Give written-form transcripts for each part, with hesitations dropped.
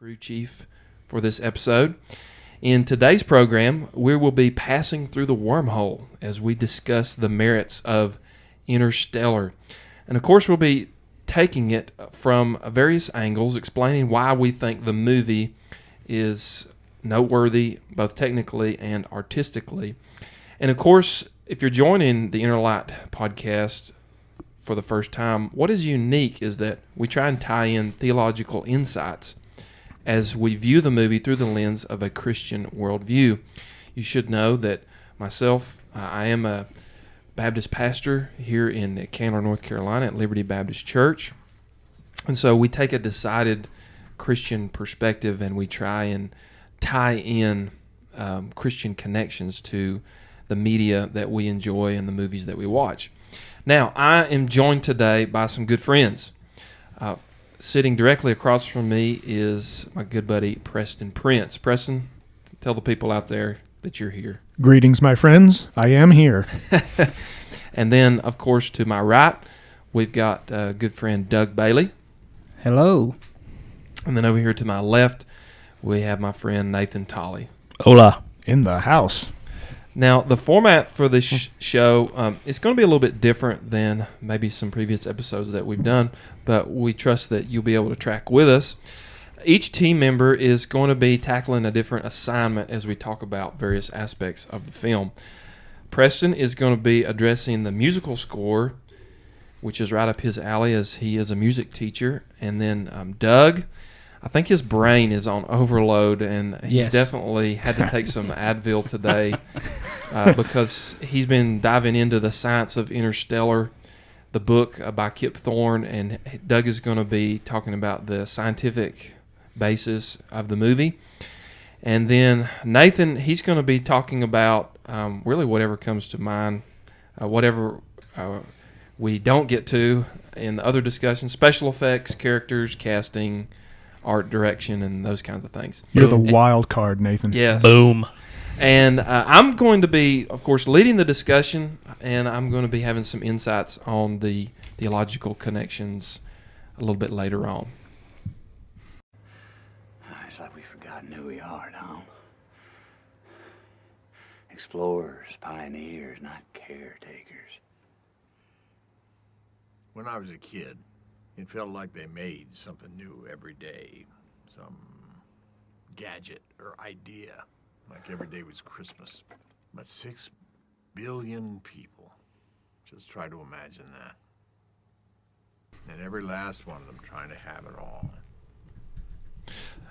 crew chief for this episode. In today's program, we will be passing through the wormhole as we discuss the merits of Interstellar. And of course, we'll be taking it from various angles, explaining why we think the movie is noteworthy, both technically and artistically. And of course, if you're joining the Interlight podcast for the first time, what is unique is that we try and tie in theological insights as we view the movie through the lens of a Christian worldview. You should know that myself, I am a Baptist pastor here in Candler, North Carolina at Liberty Baptist Church. And so we take a decided Christian perspective and we try and tie in Christian connections to the media that we enjoy and the movies that we watch. Now, I am joined today by some good friends. Sitting directly across from me is my good buddy, Preston Prince. Preston, tell the people out there that you're here. Greetings, my friends. I am here. And then, of course, to my right, we've got good friend Doug Bailey. Hello. And then over here to my left, we have my friend Nathan Tolley. Hola. In the house. Now, the format for this show is going to be a little bit different than maybe some previous episodes that we've done, but we trust that you'll be able to track with us. Each team member is going to be tackling a different assignment as we talk about various aspects of the film. Preston is going to be addressing the musical score, which is right up his alley as he is a music teacher. And then Doug, I think his brain is on overload, and he's definitely had to take some Advil today because he's been diving into the science of Interstellar, the book by Kip Thorne, and Doug is going to be talking about the scientific basis of the movie. And then Nathan, he's going to be talking about really whatever comes to mind, whatever we don't get to in the other discussions, special effects, characters, casting, art direction, and those kinds of things. You're the wild card, Nathan. Yes. Boom. And I'm going to be, of course, leading the discussion, and I'm going to be having some insights on the theological connections a little bit later on. It's like we've forgotten who we are, Tom. Explorers, pioneers, not caretakers. When I was a kid, it felt like they made something new every day. Some gadget or idea. Like every day was Christmas. But 6 billion people. Just try to imagine that. And every last one of them trying to have it all.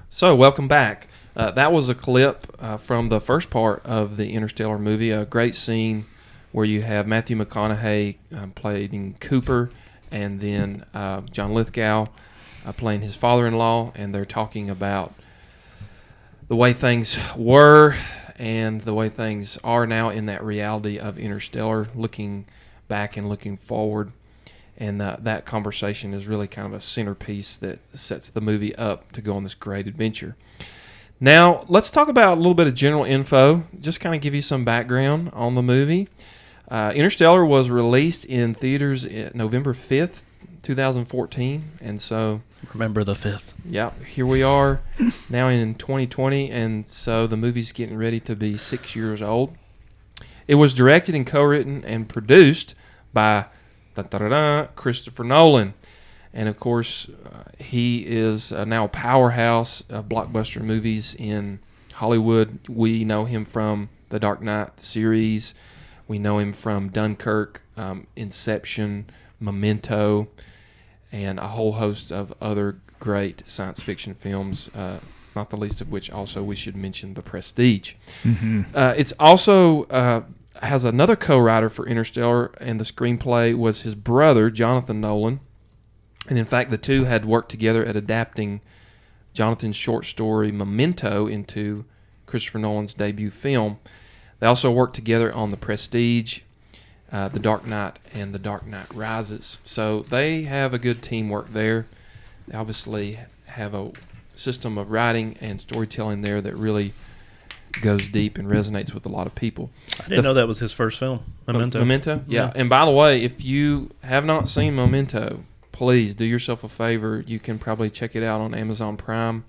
So, welcome back. That was a clip from the first part of the Interstellar movie, a great scene where you have Matthew McConaughey playing Cooper, and then John Lithgow playing his father-in-law, and they're talking about the way things were and the way things are now in that reality of Interstellar, looking back and looking forward. And that conversation is really kind of a centerpiece that sets the movie up to go on this great adventure. Now, let's talk about a little bit of general info, just kind of give you some background on the movie. Interstellar was released in theaters November 5th, 2014, and so... Remember the 5th. Yeah, here we are now in 2020, and so the movie's getting ready to be 6 years old. It was directed and co-written and produced by Christopher Nolan. And of course, he is now a powerhouse of blockbuster movies in Hollywood. We know him from the Dark Knight series. We know him from Dunkirk, Inception, Memento, and a whole host of other great science fiction films, not the least of which also we should mention The Prestige. Mm-hmm. It's also has another co-writer for Interstellar, and the screenplay was his brother, Jonathan Nolan. And in fact, the two had worked together at adapting Jonathan's short story Memento into Christopher Nolan's debut film. They also worked together on The Prestige, The Dark Knight, and The Dark Knight Rises. So they have a good teamwork there. They obviously have a system of writing and storytelling there that really goes deep and resonates with a lot of people. I didn't know that was his first film, Memento. Memento? Yeah. And by the way, if you have not seen Memento, please do yourself a favor. You can probably check it out on Amazon Prime.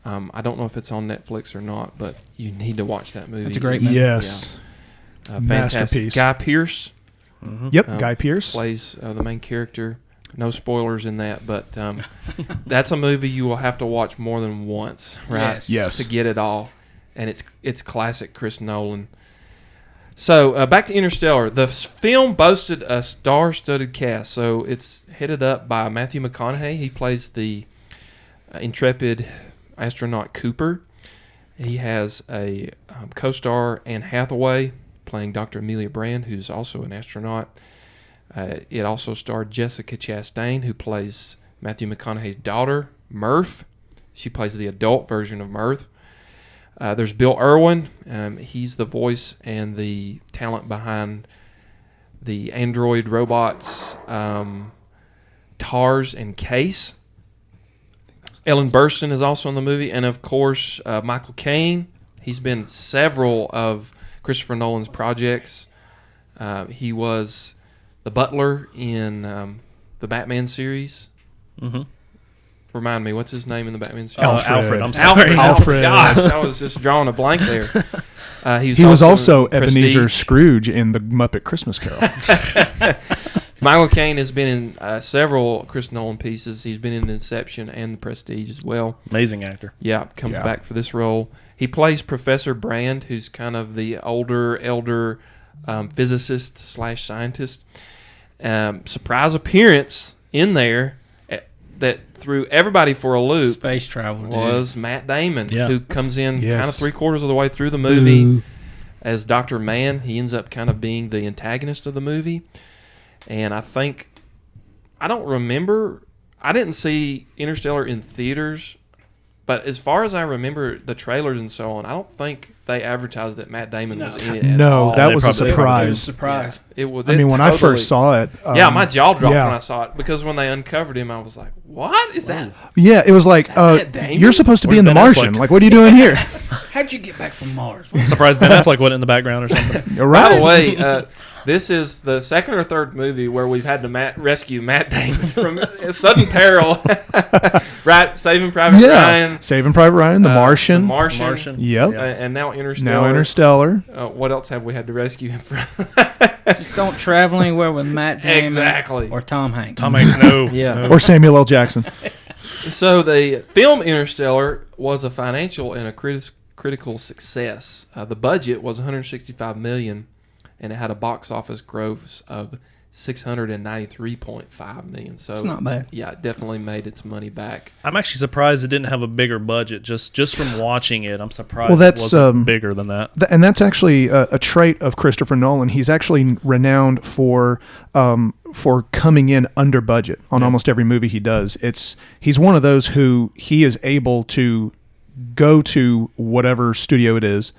I don't know if it's on Netflix or not, but you need to watch that movie. It's a great It's- movie. Yes. fantastic. Masterpiece. Guy Pearce Yep. Guy Pearce. plays the main character. No spoilers in that, but that's a movie you will have to watch more than once, right? Yes. To get it all, and it's classic Chris Nolan. So back to Interstellar. The film boasted a star-studded cast. So it's headed up by Matthew McConaughey. He plays the intrepid astronaut Cooper. He has a co-star Anne Hathaway playing Dr. Amelia Brand, who's also an astronaut. It also starred Jessica Chastain, who plays Matthew McConaughey's daughter, Murph. She plays the adult version of Murph. There's Bill Irwin. He's the voice and the talent behind the android robots Tars and Case. Ellen Burstyn is also in the movie. And, of course, Michael Caine. He's been in several of Christopher Nolan's projects. He was the butler in the Batman series. Mm-hmm. Remind me, what's his name in the Batman series? Alfred. I'm sorry. Alfred. Gosh, I was just drawing a blank there. He was also in Ebenezer Prestige. Scrooge in the Muppet Christmas Carol. Michael Caine has been in several Chris Nolan pieces. He's been in Inception and The Prestige as well. Amazing actor. Yeah, comes Yeah. back for this role. He plays Professor Brand, who's kind of the elder physicist / scientist. Surprise appearance in there that threw everybody for a loop Space travel, dude. was Matt Damon, Yeah. who comes in Yes. kind of 3/4 of the way through the movie as Dr. Mann. He ends up kind of being the antagonist of the movie. And I don't remember, I didn't see Interstellar in theaters, but as far as I remember the trailers and so on, I don't think they advertised that Matt Damon was in it at No, all. that They was a probably- It was a surprise. surprise. Yeah, it was. I mean, when I first saw it, yeah, my jaw dropped yeah. when I saw it because when they uncovered him, I was like, "What is that?" Yeah, it was like, Matt Damon? you're supposed to be Where's in The Ben Martian. Affleck? Like, what are you doing here? How'd you get back from Mars? Surprised Ben Affleck wasn't in the background or something. You're By right. the way, this is the second or third movie where we've had to rescue Matt Damon from a sudden peril. Right, Saving Private Ryan, Saving Private Ryan, The Martian. The Martian, Martian. Yep. Yeah. and now Interstellar. Now Interstellar. What else have we had to rescue him from? Just don't travel anywhere with Matt Damon Exactly. or Tom Hanks. Tom Hanks, no. Yeah. No. Or Samuel L. Jackson. So the film Interstellar was a financial and a critical success. The budget was $165 million, and it had a box office gross of $693.5 million. So It's not bad. Yeah, it definitely made its money back. I'm actually surprised it didn't have a bigger budget. Just from watching it, I'm surprised Well, that's, it wasn't bigger than that. And that's actually a trait of Christopher Nolan. He's actually renowned for coming in under budget on almost every movie he does. He's one of those who he is able to go to whatever studio it is,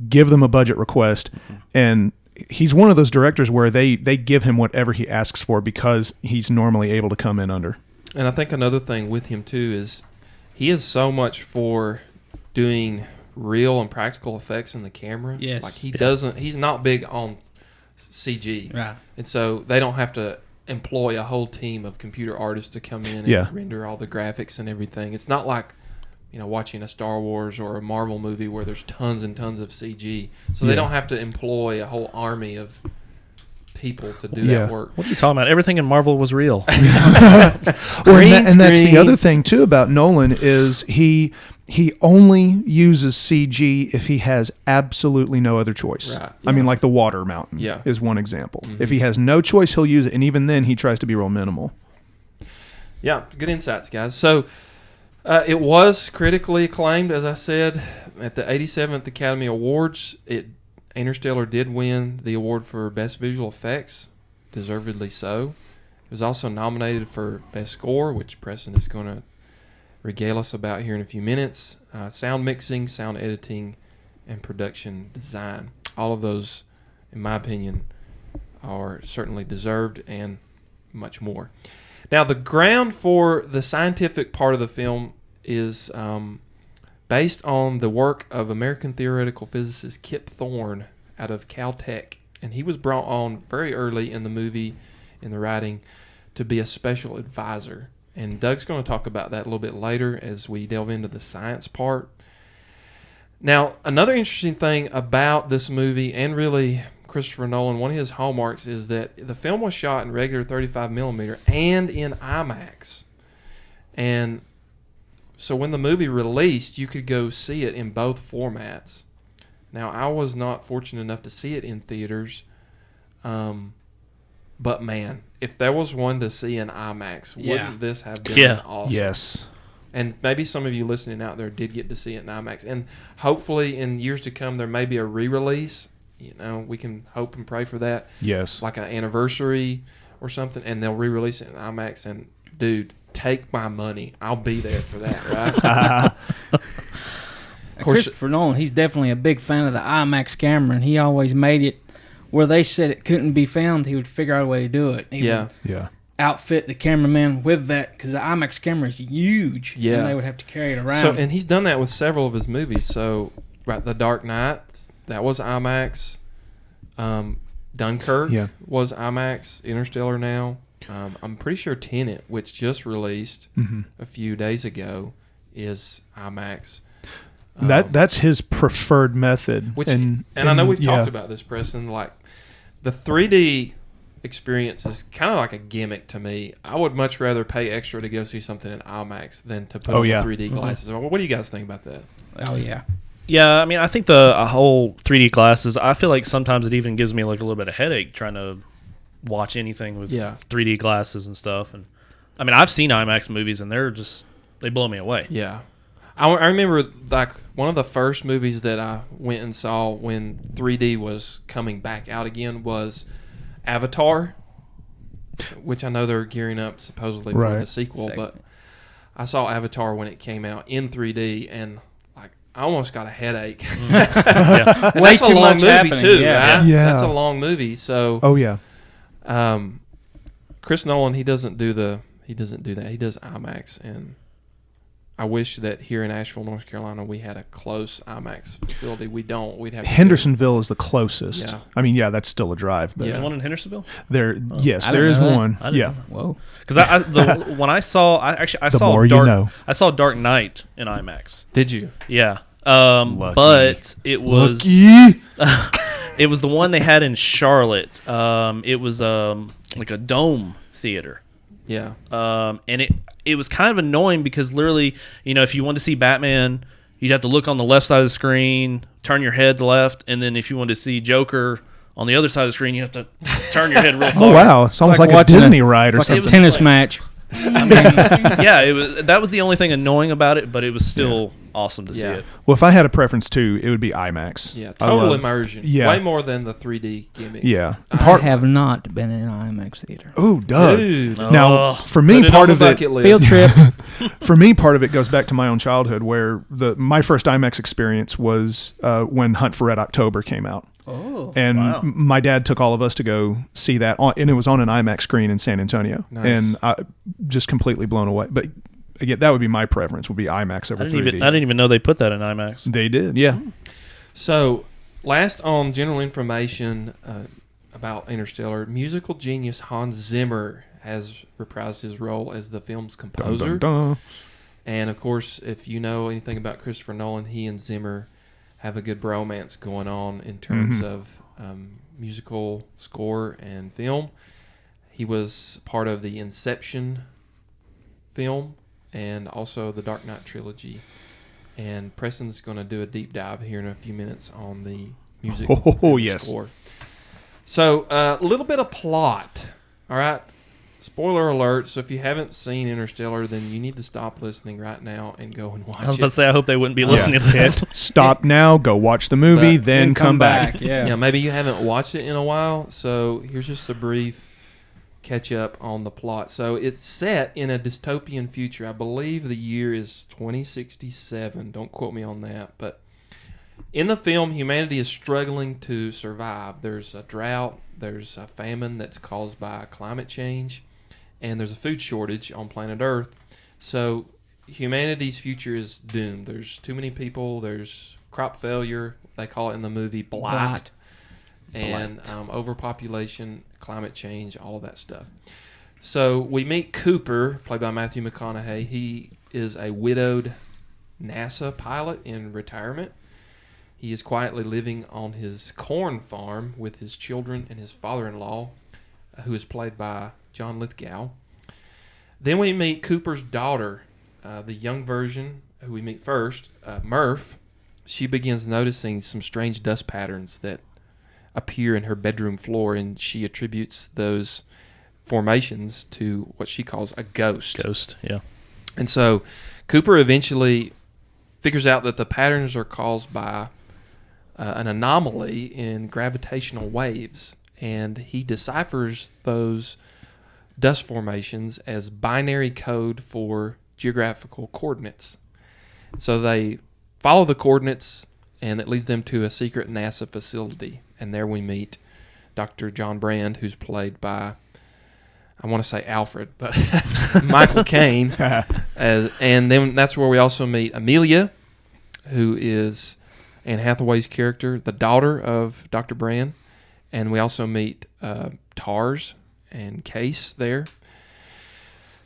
give them a budget request, and he's one of those directors where they give him whatever he asks for because he's normally able to come in under. And I think another thing with him too is he is so much for doing real and practical effects in the camera. Yes. Like he's not big on CG. Right. And so they don't have to employ a whole team of computer artists to come in and Yeah. render all the graphics and everything. It's not like, watching a Star Wars or a Marvel movie where there's tons and tons of CG. So they don't have to employ a whole army of people to do Yeah. that work. What are you talking about? Everything in Marvel was real. Well, and that's the screen. other thing too about Nolan is he only uses CG if he has absolutely no other choice. Right, I mean, like the water mountain Yeah. is one example. If he has no choice, he'll use it, and even then, he tries to be real minimal. Yeah, good insights, guys. So it was critically acclaimed, as I said, at the 87th Academy Awards. Interstellar did win the award for Best Visual Effects, deservedly so. It was also nominated for Best Score, which Preston is going to regale us about here in a few minutes. Sound mixing, sound editing, and production design. All of those, in my opinion, are certainly deserved and much more. Now, the ground for the scientific part of the film is based on the work of American theoretical physicist Kip Thorne out of Caltech. And he was brought on very early in the movie, in the writing, to be a special advisor. And Doug's going to talk about that a little bit later as we delve into the science part. Now, another interesting thing about this movie, and really Christopher Nolan, one of his hallmarks is that the film was shot in regular 35 millimeter and in IMAX. And so when the movie released, you could go see it in both formats. Now, I was not fortunate enough to see it in theaters, but man, if there was one to see in IMAX, wouldn't this have been awesome? Yes. And maybe some of you listening out there did get to see it in IMAX. And hopefully in years to come, there may be a re-release. You know, we can hope and pray for that. Yes. Like an anniversary or something, and they'll re-release it in IMAX. And, dude, take my money. I'll be there for that, right? Of course, Christopher Nolan, he's definitely a big fan of the IMAX camera, and he always made it where they said it couldn't be found. He would figure out a way to do it. He would outfit the cameraman with that, because the IMAX camera is huge. Yeah. And they would have to carry it around. So, and he's done that with several of his movies. So, right, The Dark Knight, that was IMAX. Dunkirk was IMAX. Interstellar now. I'm pretty sure Tenet, which just released a few days ago, is IMAX. That's his preferred method. And I know we've talked about this, Preston. Like, the 3D experience is kind of like a gimmick to me. I would much rather pay extra to go see something in IMAX than to put on the 3D glasses. What do you guys think about that? Oh, yeah. Yeah, I mean, I think the whole 3D glasses, I feel like sometimes it even gives me like a little bit of headache trying to watch anything with 3D glasses and stuff. And I mean, I've seen IMAX movies and they blow me away. Yeah. I remember like one of the first movies that I went and saw when 3D was coming back out again was Avatar, which I know they're gearing up supposedly for the sequel, but I saw Avatar when it came out in 3D and like I almost got a headache. Way That's too a long much movie happening. too, Yeah. right? Yeah. That's a long movie. So Chris Nolan, he doesn't do that. He does IMAX, and I wish that here in Asheville, North Carolina, we had a close IMAX facility. We don't. We'd have to Hendersonville is the closest. Yeah. I mean, that's still a drive. But There's one in Hendersonville? yes, I there didn't is know that. one. I didn't Yeah. know. Whoa. Because when I saw, I saw more Dark. you know. I saw Dark Knight in IMAX. Did you? Yeah. Lucky. But it was it was the one they had in Charlotte. It was like a dome theater. Yeah. And it was kind of annoying because literally, if you wanted to see Batman, you'd have to look on the left side of the screen, turn your head left, and then if you wanted to see Joker on the other side of the screen, you have to turn your head real far. Oh wow, it's almost like a watching Disney ride or It's like something. a tennis match. I mean, that was the only thing annoying about it, but it was still awesome to see it. Well, if I had a preference too, it would be IMAX. Yeah. I Total love- immersion. Yeah. Way more than the 3D gimmick. Yeah. I have not been in an IMAX theater. Oh, Doug. Dude. Now, for me, Put it part on of the it, bucket list. Field trip. for me, part of it goes back to my own childhood, where my first IMAX experience was when Hunt for Red October came out. Oh. And wow. my dad took all of us to go see that, and it was on an IMAX screen in San Antonio. Nice. And I just completely blown away. But again, that would be my preference, would be IMAX over 3D. I didn't even know they put that in IMAX. They did, yeah. So, last on general information about Interstellar, musical genius Hans Zimmer has reprised his role as the film's composer. Dun, dun, dun. And of course, if you know anything about Christopher Nolan, he and Zimmer have a good bromance going on in terms of musical score and film. He was part of the Inception film and also the Dark Knight trilogy. And Preston's going to do a deep dive here in a few minutes on the music and the yes. score. So, a little bit of plot. All right. Spoiler alert. So if you haven't seen Interstellar, then you need to stop listening right now and go and watch I was it. about to say, I hope they wouldn't be listening to this. Stop now, go watch the movie, then come back. Yeah. Yeah, maybe you haven't watched it in a while. So here's just a brief catch up on the plot. So it's set in a dystopian future. I believe the year is 2067. Don't quote me on that. But in the film, humanity is struggling to survive. There's a drought. There's a famine that's caused by climate change. And there's a food shortage on planet Earth. So humanity's future is doomed. There's too many people. There's crop failure. They call it in the movie blight. And overpopulation, climate change, all of that stuff. So we meet Cooper, played by Matthew McConaughey. He is a widowed NASA pilot in retirement. He is quietly living on his corn farm with his children and his father-in-law, who is played by John Lithgow. Then we meet Cooper's daughter, the young version, who we meet first, Murph. She begins noticing some strange dust patterns that appear in her bedroom floor, and she attributes those formations to what she calls a ghost. Ghost, yeah. And so Cooper eventually figures out that the patterns are caused by an anomaly in gravitational waves, and he deciphers those dust formations as binary code for geographical coordinates. So they follow the coordinates, and it leads them to a secret NASA facility. And there we meet Dr. John Brand, who's played by, I want to say Alfred, but Michael Caine. And then that's where we also meet Amelia, who is Anne Hathaway's character, the daughter of Dr. Brand. And we also meet Tars and Case there.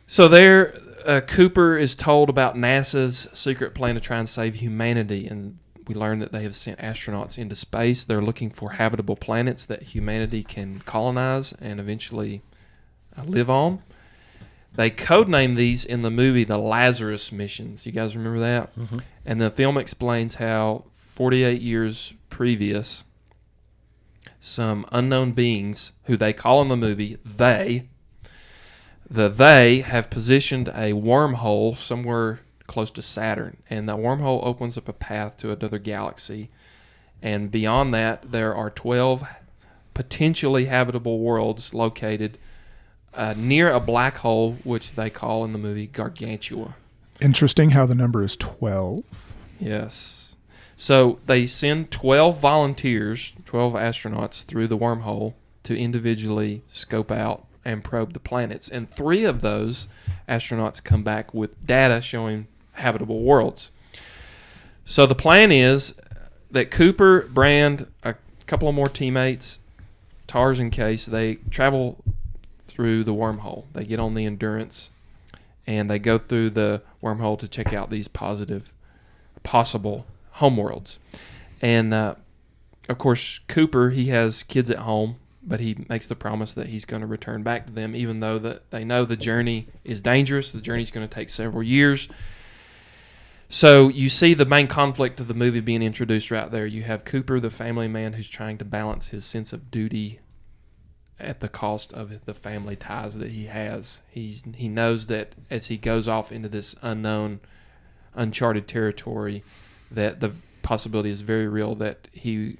So there, Cooper is told about NASA's secret plan to try and save humanity, and we learn that they have sent astronauts into space. They're looking for habitable planets that humanity can colonize and eventually live on. They codename these in the movie the Lazarus missions. You guys remember that? Mm-hmm. And the film explains how 48 years previous, some unknown beings, who they call in the movie they have positioned a wormhole somewhere close to Saturn, and that wormhole opens up a path to another galaxy, and beyond that there are 12 potentially habitable worlds located near a black hole, which they call in the movie Gargantua. Interesting how the number is 12. Yes. So they send 12 volunteers, 12 astronauts through the wormhole to individually scope out and probe the planets. And 3 of those astronauts come back with data showing habitable worlds. So the plan is that Cooper, Brand, a couple of more teammates, Tars and Case, they travel through the wormhole. They get on the Endurance, and they go through the wormhole to check out these possible homeworlds. And, of course, Cooper, he has kids at home, but he makes the promise that he's going to return back to them, even though that they know the journey is dangerous. The journey's going to take several years. So you see the main conflict of the movie being introduced right there. You have Cooper, the family man, who's trying to balance his sense of duty at the cost of the family ties that he has. He knows that as he goes off into this unknown, uncharted territory, that the possibility is very real that he's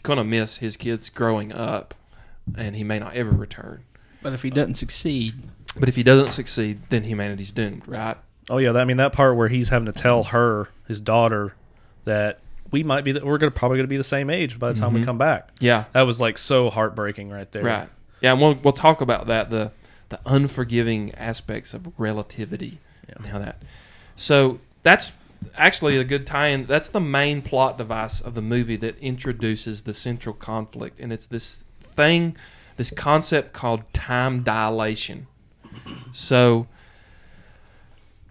going to miss his kids growing up, and he may not ever return. But if he doesn't succeed, then humanity's doomed, right? Oh yeah, that part where he's having to tell her, his daughter, that we're probably gonna be the same age by the time we come back. Yeah, that was like so heartbreaking right there. Right. Yeah, and we'll talk about that, the unforgiving aspects of relativity and how that. So that's actually a good tie-in. That's the main plot device of the movie that introduces the central conflict, and it's this concept called time dilation. So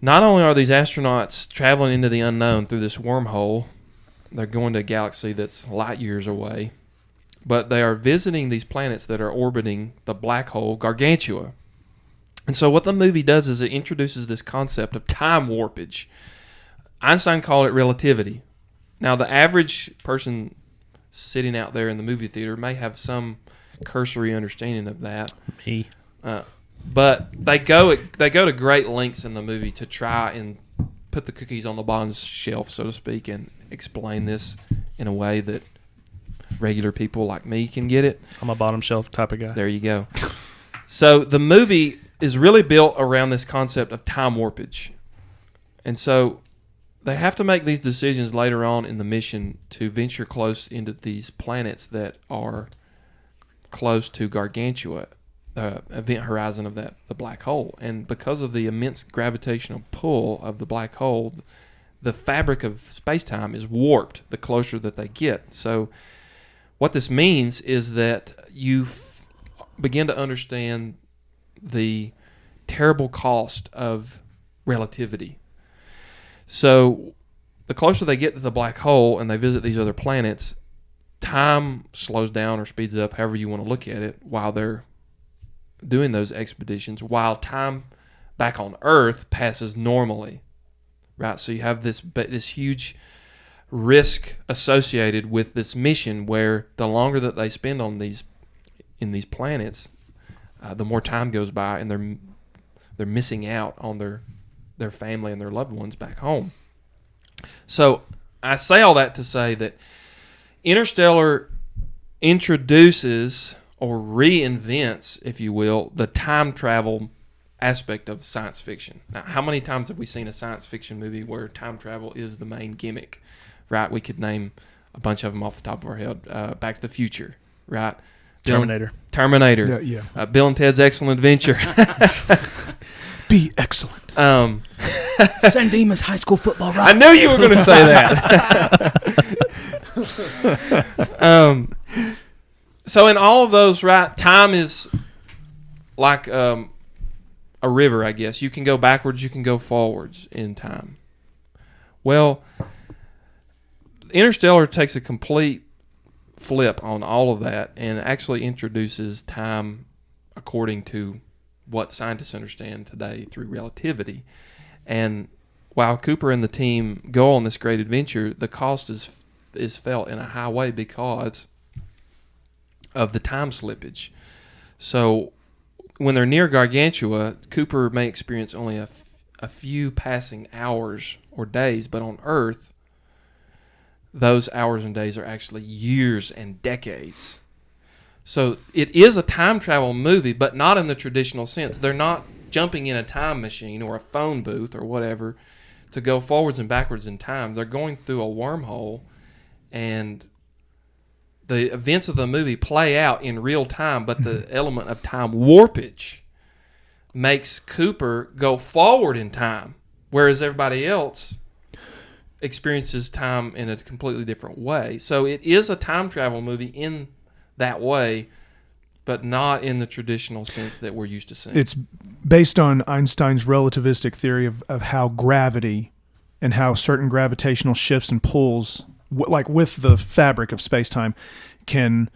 not only are these astronauts traveling into the unknown through this wormhole, they're going to a galaxy that's light years away, but they are visiting these planets that are orbiting the black hole Gargantua. And so what the movie does is it introduces this concept of time warpage. Einstein called it relativity. Now, the average person sitting out there in the movie theater may have some cursory understanding of that. Me. But they go to great lengths in the movie to try and put the cookies on the bottom shelf, so to speak, and explain this in a way that regular people like me can get it. I'm a bottom shelf type of guy. There you go. So the movie is really built around this concept of time warpage. And so they have to make these decisions later on in the mission to venture close into these planets that are close to Gargantua, the event horizon of the black hole. And because of the immense gravitational pull of the black hole, the fabric of space-time is warped the closer that they get. So what this means is that you begin to understand the terrible cost of relativity. So the closer they get to the black hole and they visit these other planets, time slows down or speeds up, however you want to look at it, while they're doing those expeditions, while time back on Earth passes normally, right? So you have this huge risk associated with this mission, where the longer that they spend on these planets, the more time goes by, and they're missing out on their family and their loved ones back home. So I say all that to say that Interstellar introduces or reinvents, if you will, the time travel aspect of science fiction. Now, how many times have we seen a science fiction movie where time travel is the main gimmick, right? We could name a bunch of them off the top of our head. Back to the Future, right? Terminator. Yeah. Bill and Ted's Excellent Adventure. Be excellent. San Dimas High School Football, right? I knew you were going to say that. So in all of those, right, time is like a river, I guess. You can go backwards, you can go forwards in time. Well, Interstellar takes a complete flip on all of that and actually introduces time according to what scientists understand today through relativity. And while Cooper and the team go on this great adventure, the cost is felt in a high way because of the time slippage. So when they're near Gargantua, Cooper may experience only a few passing hours or days, but on Earth, those hours and days are actually years and decades. So it is a time travel movie, but not in the traditional sense. They're not jumping in a time machine or a phone booth or whatever to go forwards and backwards in time. They're going through a wormhole, and the events of the movie play out in real time, but the element of time warpage makes Cooper go forward in time, whereas everybody else experiences time in a completely different way. So it is a time travel movie in that way, but not in the traditional sense that we're used to seeing. It's based on Einstein's relativistic theory of how gravity and how certain gravitational shifts and pulls, like with the fabric of space-time, can,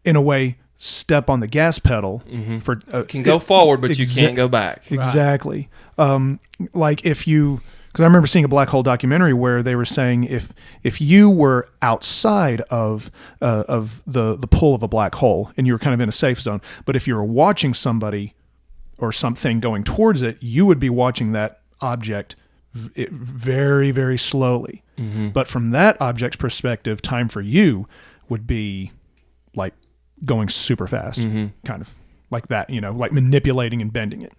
in a way, step on the gas pedal. For can go forward, but you can't go back. Exactly. Like if you... Because I remember seeing a black hole documentary where they were saying if you were outside of the pull of a black hole and you were kind of in a safe zone, but if you were watching somebody or something going towards it, you would be watching that object very, very slowly. But from that object's perspective, time for you would be like going super fast, kind of like that, like manipulating and bending it.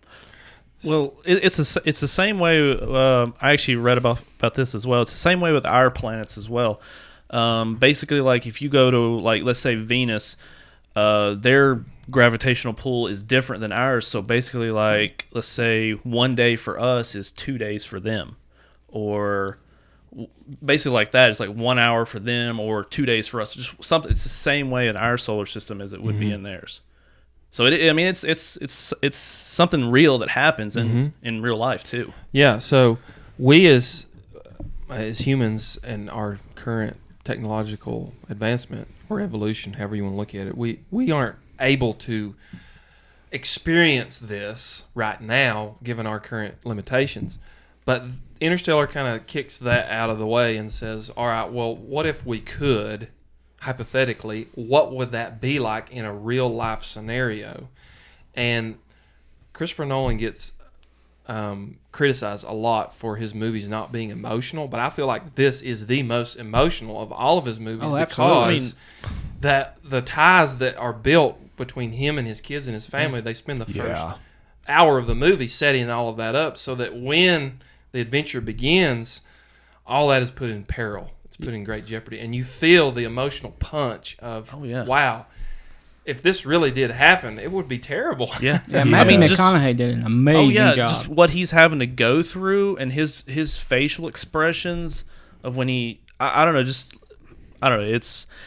Well, it's the same way. I actually read about this as well. It's the same way with our planets as well. Basically, like if you go to, like, let's say Venus, their gravitational pull is different than ours. So basically, like, let's say 1 day for us is 2 days for them, or basically like that. It's like 1 hour for them or 2 days for us. Just something. It's the same way in our solar system as it would be in theirs. So it's something real that happens in real life too. Yeah. So we as humans and our current technological advancement or evolution, however you want to look at it, we aren't able to experience this right now given our current limitations. But Interstellar kind of kicks that out of the way and says, all right, well, what if we could? Hypothetically, what would that be like in a real life scenario? And Christopher Nolan gets criticized a lot for his movies not being emotional, but I feel like this is the most emotional of all of his movies because that the ties that are built between him and his kids and his family, they spend the first hour of the movie setting all of that up so that when the adventure begins, all that is put in peril. It's put in great jeopardy, and you feel the emotional punch of, wow, if this really did happen, it would be terrible. Yeah, Matthew McConaughey did an amazing job. Just what he's having to go through and his facial expressions of when he, I don't know,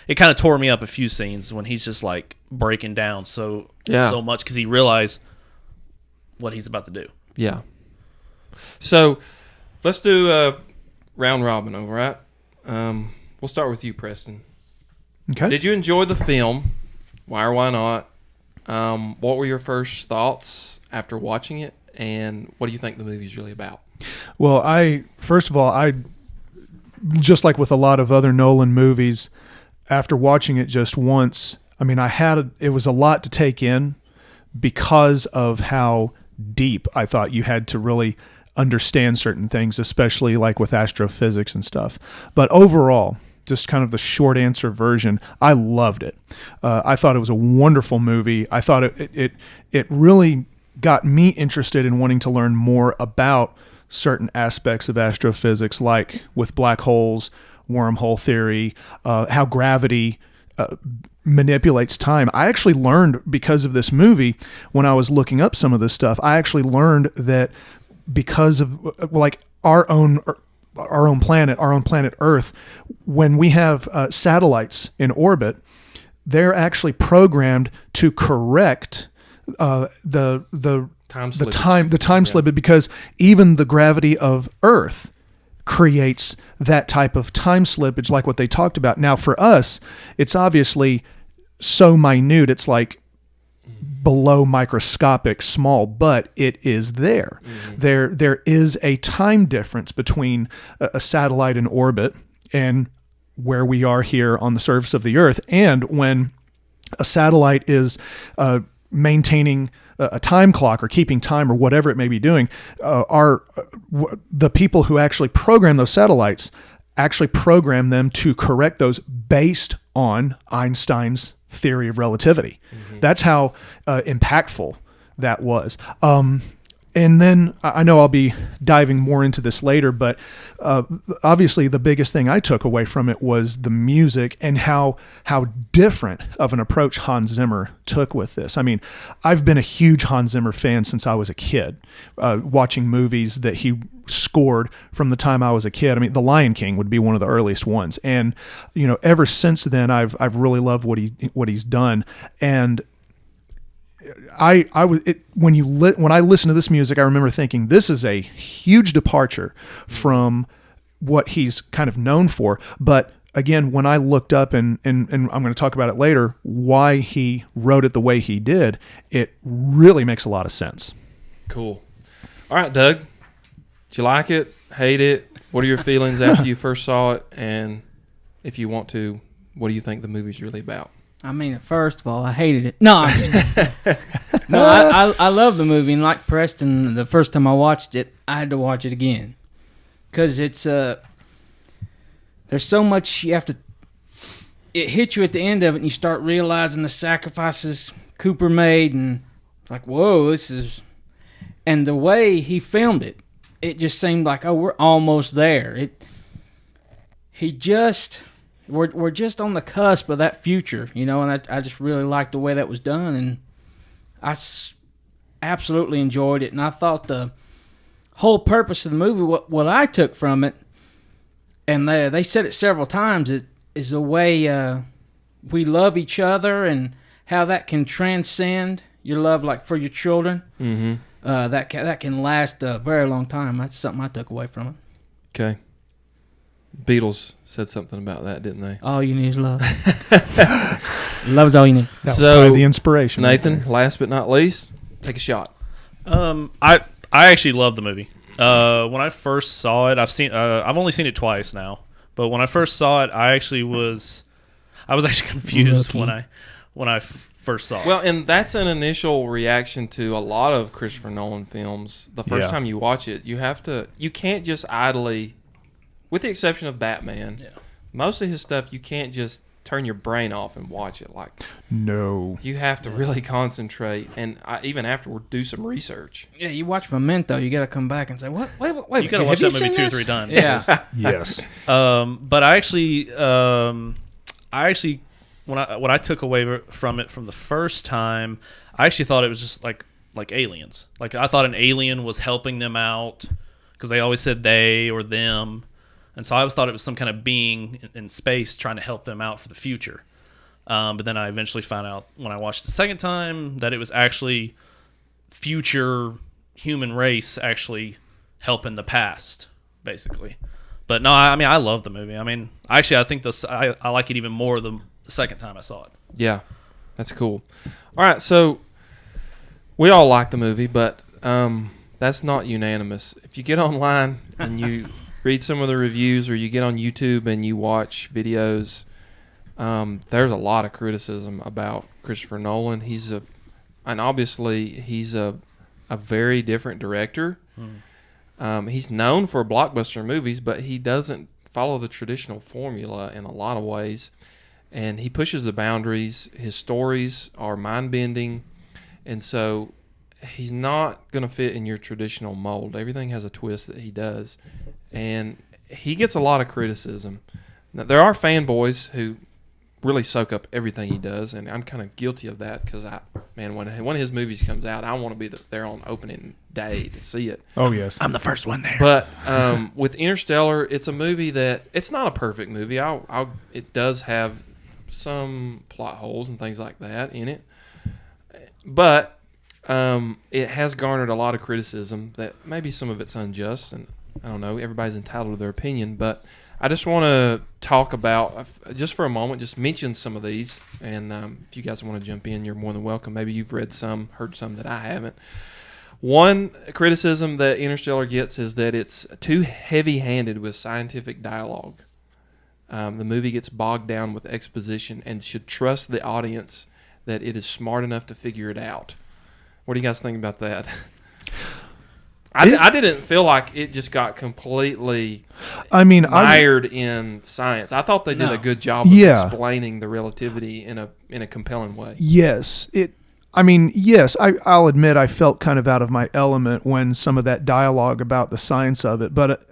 it kind of tore me up a few scenes when he's just like breaking down so much because he realized what he's about to do. Yeah. So let's do a round robin, all right? We'll start with you, Preston. Okay. Did you enjoy the film? Why or why not? What were your first thoughts after watching it? And what do you think the movie's really about? Well, first of all, just like with a lot of other Nolan movies, after watching it just once, I mean, it was a lot to take in because of how deep I thought you had to really understand certain things, especially like with astrophysics and stuff. But overall, just kind of the short answer version, I loved it. I thought it was a wonderful movie. I thought it really got me interested in wanting to learn more about certain aspects of astrophysics, like with black holes, wormhole theory, how gravity manipulates time. I actually learned, because of this movie, when I was looking up some of this stuff, I actually learned that because of like our own planet Earth, when we have satellites in orbit, they're actually programmed to correct the time slippage, because even the gravity of Earth creates that type of time slippage, like what they talked about. Now, for us, it's obviously so minute, it's like below microscopic small, but it is there. Mm-hmm. There is a time difference between a satellite in orbit and where we are here on the surface of the Earth, and when a satellite is maintaining a time clock or keeping time or whatever it may be doing, the people who actually program those satellites actually program them to correct those based on Einstein's theory of relativity. Mm-hmm. That's how impactful that was. And then I know I'll be diving more into this later, but obviously the biggest thing I took away from it was the music and how different of an approach Hans Zimmer took with this. I mean, I've been a huge Hans Zimmer fan since I was a kid, watching movies that he scored from the time I was a kid. I mean, The Lion King would be one of the earliest ones, and ever since then, I've really loved what he's done. And when I listen to this music, I remember thinking this is a huge departure from what he's kind of known for. But again, when I looked up and I'm going to talk about it later, why he wrote it the way he did, it really makes a lot of sense. Cool. All right, Doug, did you like it? Hate it? What are your feelings after you first saw it? And if you want to, what do you think the movie's really about? I mean, first of all, I hated it. No, I love the movie, and like Preston, the first time I watched it, I had to watch it again because it's there's so much you have to. It hits you at the end of it, and you start realizing the sacrifices Cooper made, and it's like, whoa, this is. And the way he filmed it, it just seemed like, oh, we're almost there. We're just on the cusp of that future, and I just really liked the way that was done, and I absolutely enjoyed it. And I thought the whole purpose of the movie, what I took from it, and they said it several times, it is the way we love each other and how that can transcend your love, like for your children. Mm-hmm. That can last a very long time. That's something I took away from it. Okay. Beatles said something about that, didn't they? All you need is love. Love is all you need. That was probably the inspiration. Nathan, last but not least, take a shot. I actually love the movie. When I first saw it, I've only seen it twice now. But when I first saw it, I was actually confused when I first saw it. Well, and that's an initial reaction to a lot of Christopher Nolan films. The first time you watch it, you can't just idly. With the exception of Batman, most of his stuff, you can't just turn your brain off and watch it. No. You have to really concentrate, and even afterward, do some research. Yeah, you watch Memento, you got to come back and say, "What? Wait, you got to watch that movie 2 or 3 times." Yeah. Yes. But I actually, when I took away from it from the first time, I actually thought it was just like aliens. Like I thought an alien was helping them out because they always said they or them. And so I always thought it was some kind of being in space trying to help them out for the future. But then I eventually found out when I watched it the second time that it was actually future human race actually help in the past, basically. But no, I mean, I love the movie. I mean, actually, I think I like it even more the second time I saw it. Yeah, that's cool. All right, so we all like the movie, but that's not unanimous. If you get online and you read some of the reviews, or you get on YouTube and you watch videos, there's a lot of criticism about Christopher Nolan. And obviously he's a very different director. He's known for blockbuster movies, but he doesn't follow the traditional formula in a lot of ways. And he pushes the boundaries. His stories are mind-bending. And so he's not going to fit in your traditional mold. Everything has a twist that he does. And he gets a lot of criticism. Now, there are fanboys who really soak up everything he does, and I'm kind of guilty of that because when one of his movies comes out, I want to be there on opening day to see it. Oh yes, I'm the first one there. But with Interstellar, it's a movie that it's not a perfect movie. It does have some plot holes and things like that in it, but it has garnered a lot of criticism that maybe some of it's unjust, and I don't know. Everybody's entitled to their opinion, but I just want to talk about, just for a moment, just mention some of these. And if you guys want to jump in, you're more than welcome. Maybe you've read some, heard some that I haven't. One criticism that Interstellar gets is that it's too heavy-handed with scientific dialogue. The movie gets bogged down with exposition and should trust the audience that it is smart enough to figure it out. What do you guys think about that? I didn't feel like it just got completely mired in science. I thought they did a good job of explaining the relativity in a compelling way. Yes. I'll admit I felt kind of out of my element when some of that dialogue about the science of it, but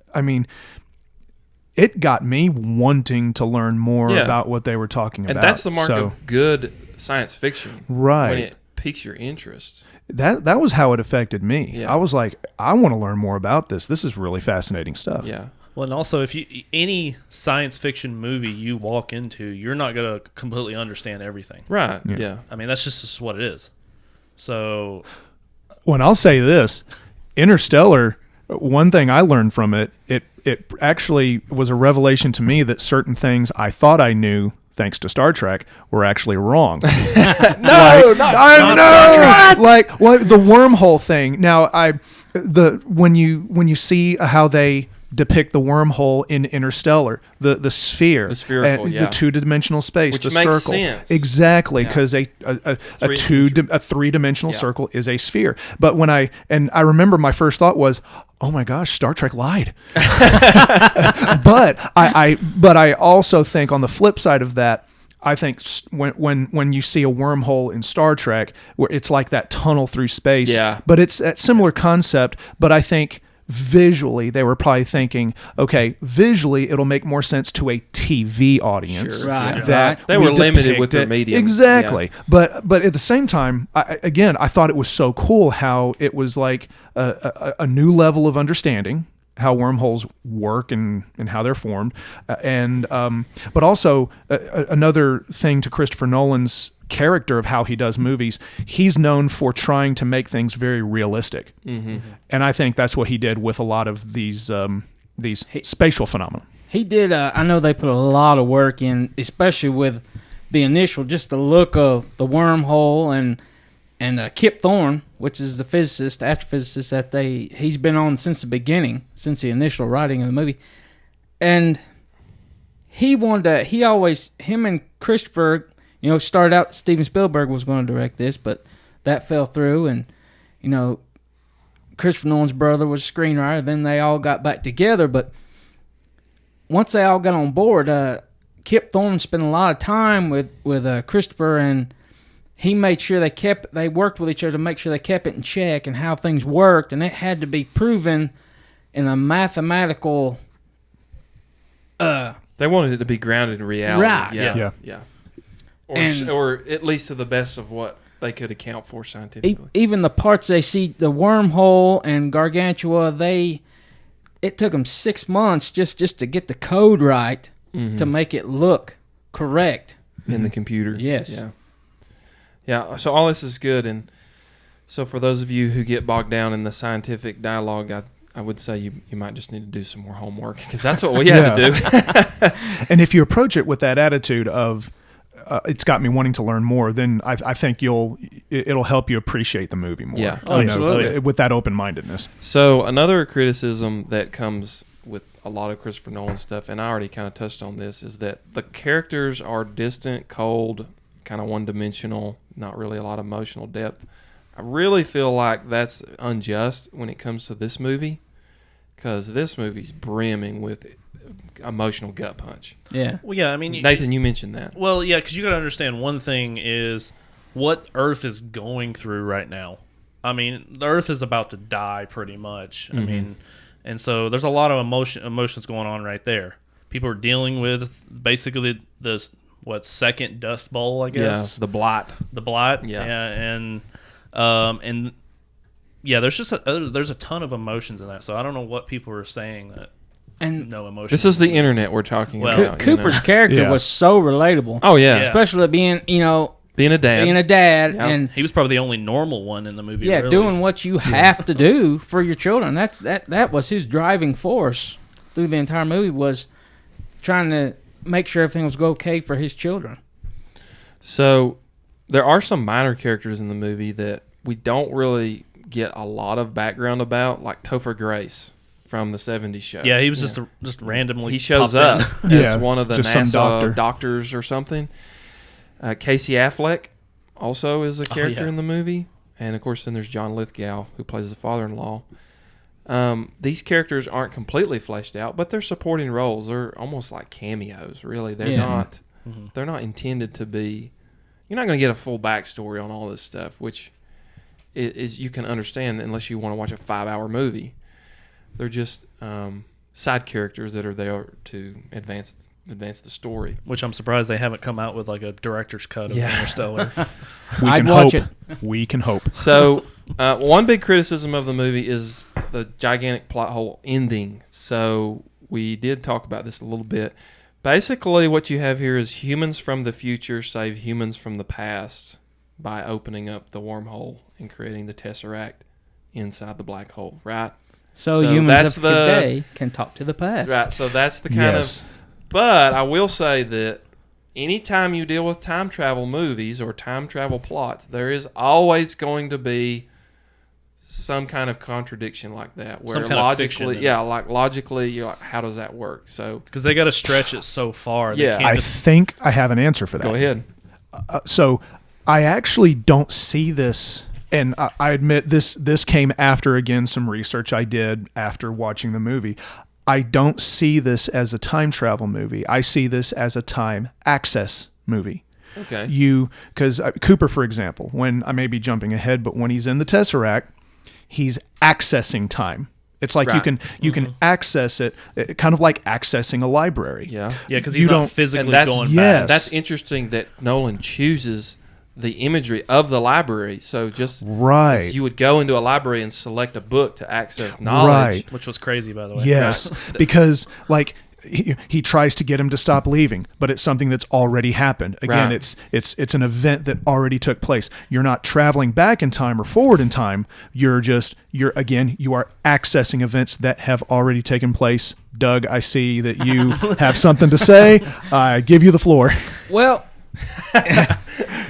it got me wanting to learn more about what they were talking about. And that's the mark of good science fiction. Right. When it piques your interest. That was how it affected me. Yeah. I was like, I want to learn more about this. This is really fascinating stuff. Yeah. Well, and also, if any science fiction movie you walk into, you're not going to completely understand everything. Right. Yeah. I mean, that's just what it is. So, when I'll say this, Interstellar, one thing I learned from it actually was a revelation to me that certain things I thought I knew, thanks to Star Trek, were actually wrong. Not Star Trek. Like the wormhole thing. Now, when you see how they depict the wormhole in Interstellar, the sphere, the spherical, the two-dimensional space, which the makes circle, sense. exactly, because a three-dimensional circle is a sphere. But I remember my first thought was, oh my gosh, Star Trek lied. but I also think on the flip side of that, I think when you see a wormhole in Star Trek, where it's like that tunnel through space, but it's that similar concept. But I think visually they were probably thinking, okay, visually it'll make more sense to a TV audience. Sure. Right. That they were limited with their medium. Exactly. Yeah. But at the same time, I thought it was so cool how it was like a new level of understanding how wormholes work and how they're formed. But also another thing to Christopher Nolan's character of how he does movies, he's known for trying to make things very realistic. Mm-hmm. And I think that's what he did with a lot of these spatial phenomena. He did. I know they put a lot of work in, especially with the initial, just the look of the wormhole and Kip Thorne, which is the astrophysicist that he's been on since the beginning, since the initial writing of the movie, and him and Christopher, started out. Steven Spielberg was going to direct this, but that fell through, and Christopher Nolan's brother was a screenwriter. Then they all got back together, but once they all got on board, Kip Thorne spent a lot of time with Christopher, and he made sure they worked with each other to make sure they kept it in check and how things worked, and it had to be proven in a mathematical. They wanted it to be grounded in reality. Right. Yeah. Or at least to the best of what they could account for scientifically. Even the parts they see, the wormhole and Gargantua, it took them 6 months just to get the code right to make it look correct in the computer. Yes. Yeah. So all this is good, and So for those of you who get bogged down in the scientific dialogue, I would say you might just need to do some more homework, because that's what we had to do. And if you approach it with that attitude of it's got me wanting to learn more, then I think it'll help you appreciate the movie more. Yeah. Absolutely. With that open-mindedness. So another criticism that comes with a lot of Christopher Nolan stuff, and I already kind of touched on this, is that the characters are distant, cold, kind of one-dimensional, not really a lot of emotional depth. I really feel like that's unjust when it comes to this movie, because this movie's brimming with emotional gut punch. Yeah. Well, yeah, I mean... Nathan, you mentioned that. Well, yeah, because you got to understand one thing is what Earth is going through right now. I mean, the Earth is about to die pretty much. I mean, and so there's a lot of emotions going on right there. People are dealing with basically the second Dust Bowl, I guess. Yeah, the blight. The blight. Yeah. And yeah, there's just there's a ton of emotions in that. So I don't know what people are saying that And no emotion. This is the internet we're talking about. Cooper's character was so relatable. Oh yeah, Especially being, being a dad. Yep. And he was probably the only normal one in the movie. Yeah, really. doing what you have to do for your children. That was his driving force through the entire movie, was trying to make sure everything was okay for his children. So there are some minor characters in the movie that we don't really get a lot of background about, like Topher Grace from the 70s show. Yeah, he was just randomly he shows popped up in. as one of the just some NASA doctors or something. Casey Affleck also is a character in the movie. And, of course, then there's John Lithgow, who plays the father-in-law. These characters aren't completely fleshed out, but they're supporting roles. They're almost like cameos, really. They're not they're not intended to be... You're not going to get a full backstory on all this stuff, which is you can understand unless you want to watch a 5-hour movie. They're just side characters that are there to advance the story. Which I'm surprised they haven't come out with like a director's cut of Interstellar. I'd watch it. We can hope. So one big criticism of the movie is the gigantic plot hole ending. So we did talk about this a little bit. Basically, what you have here is humans from the future save humans from the past by opening up the wormhole and creating the Tesseract inside the black hole, right? So humans of today can talk to the past. Right, so that's the kind of... But I will say that anytime you deal with time travel movies or time travel plots, there is always going to be some kind of contradiction like that, where some kind logically, logically, you're like, how does that work? So because they got to stretch it so far. I think I have an answer for that. Go ahead. So I actually don't see this, and I admit this came after, again, some research I did after watching the movie. I don't see this as a time travel movie. I see this as a time access movie. Okay. Because Cooper, for example, when I may be jumping ahead, but when he's in the Tesseract, he's accessing time. It's like you can access it, kind of like accessing a library. Yeah, because he's not physically going back. Yes. That's interesting that Nolan chooses the imagery of the library. So just you would go into a library and select a book to access knowledge, which was crazy, by the way. Yes, because like he tries to get him to stop leaving, but it's something that's already happened. Again, it's an event that already took place. You're not traveling back in time or forward in time. You are accessing events that have already taken place. Doug, I see that you have something to say. I give you the floor. Well,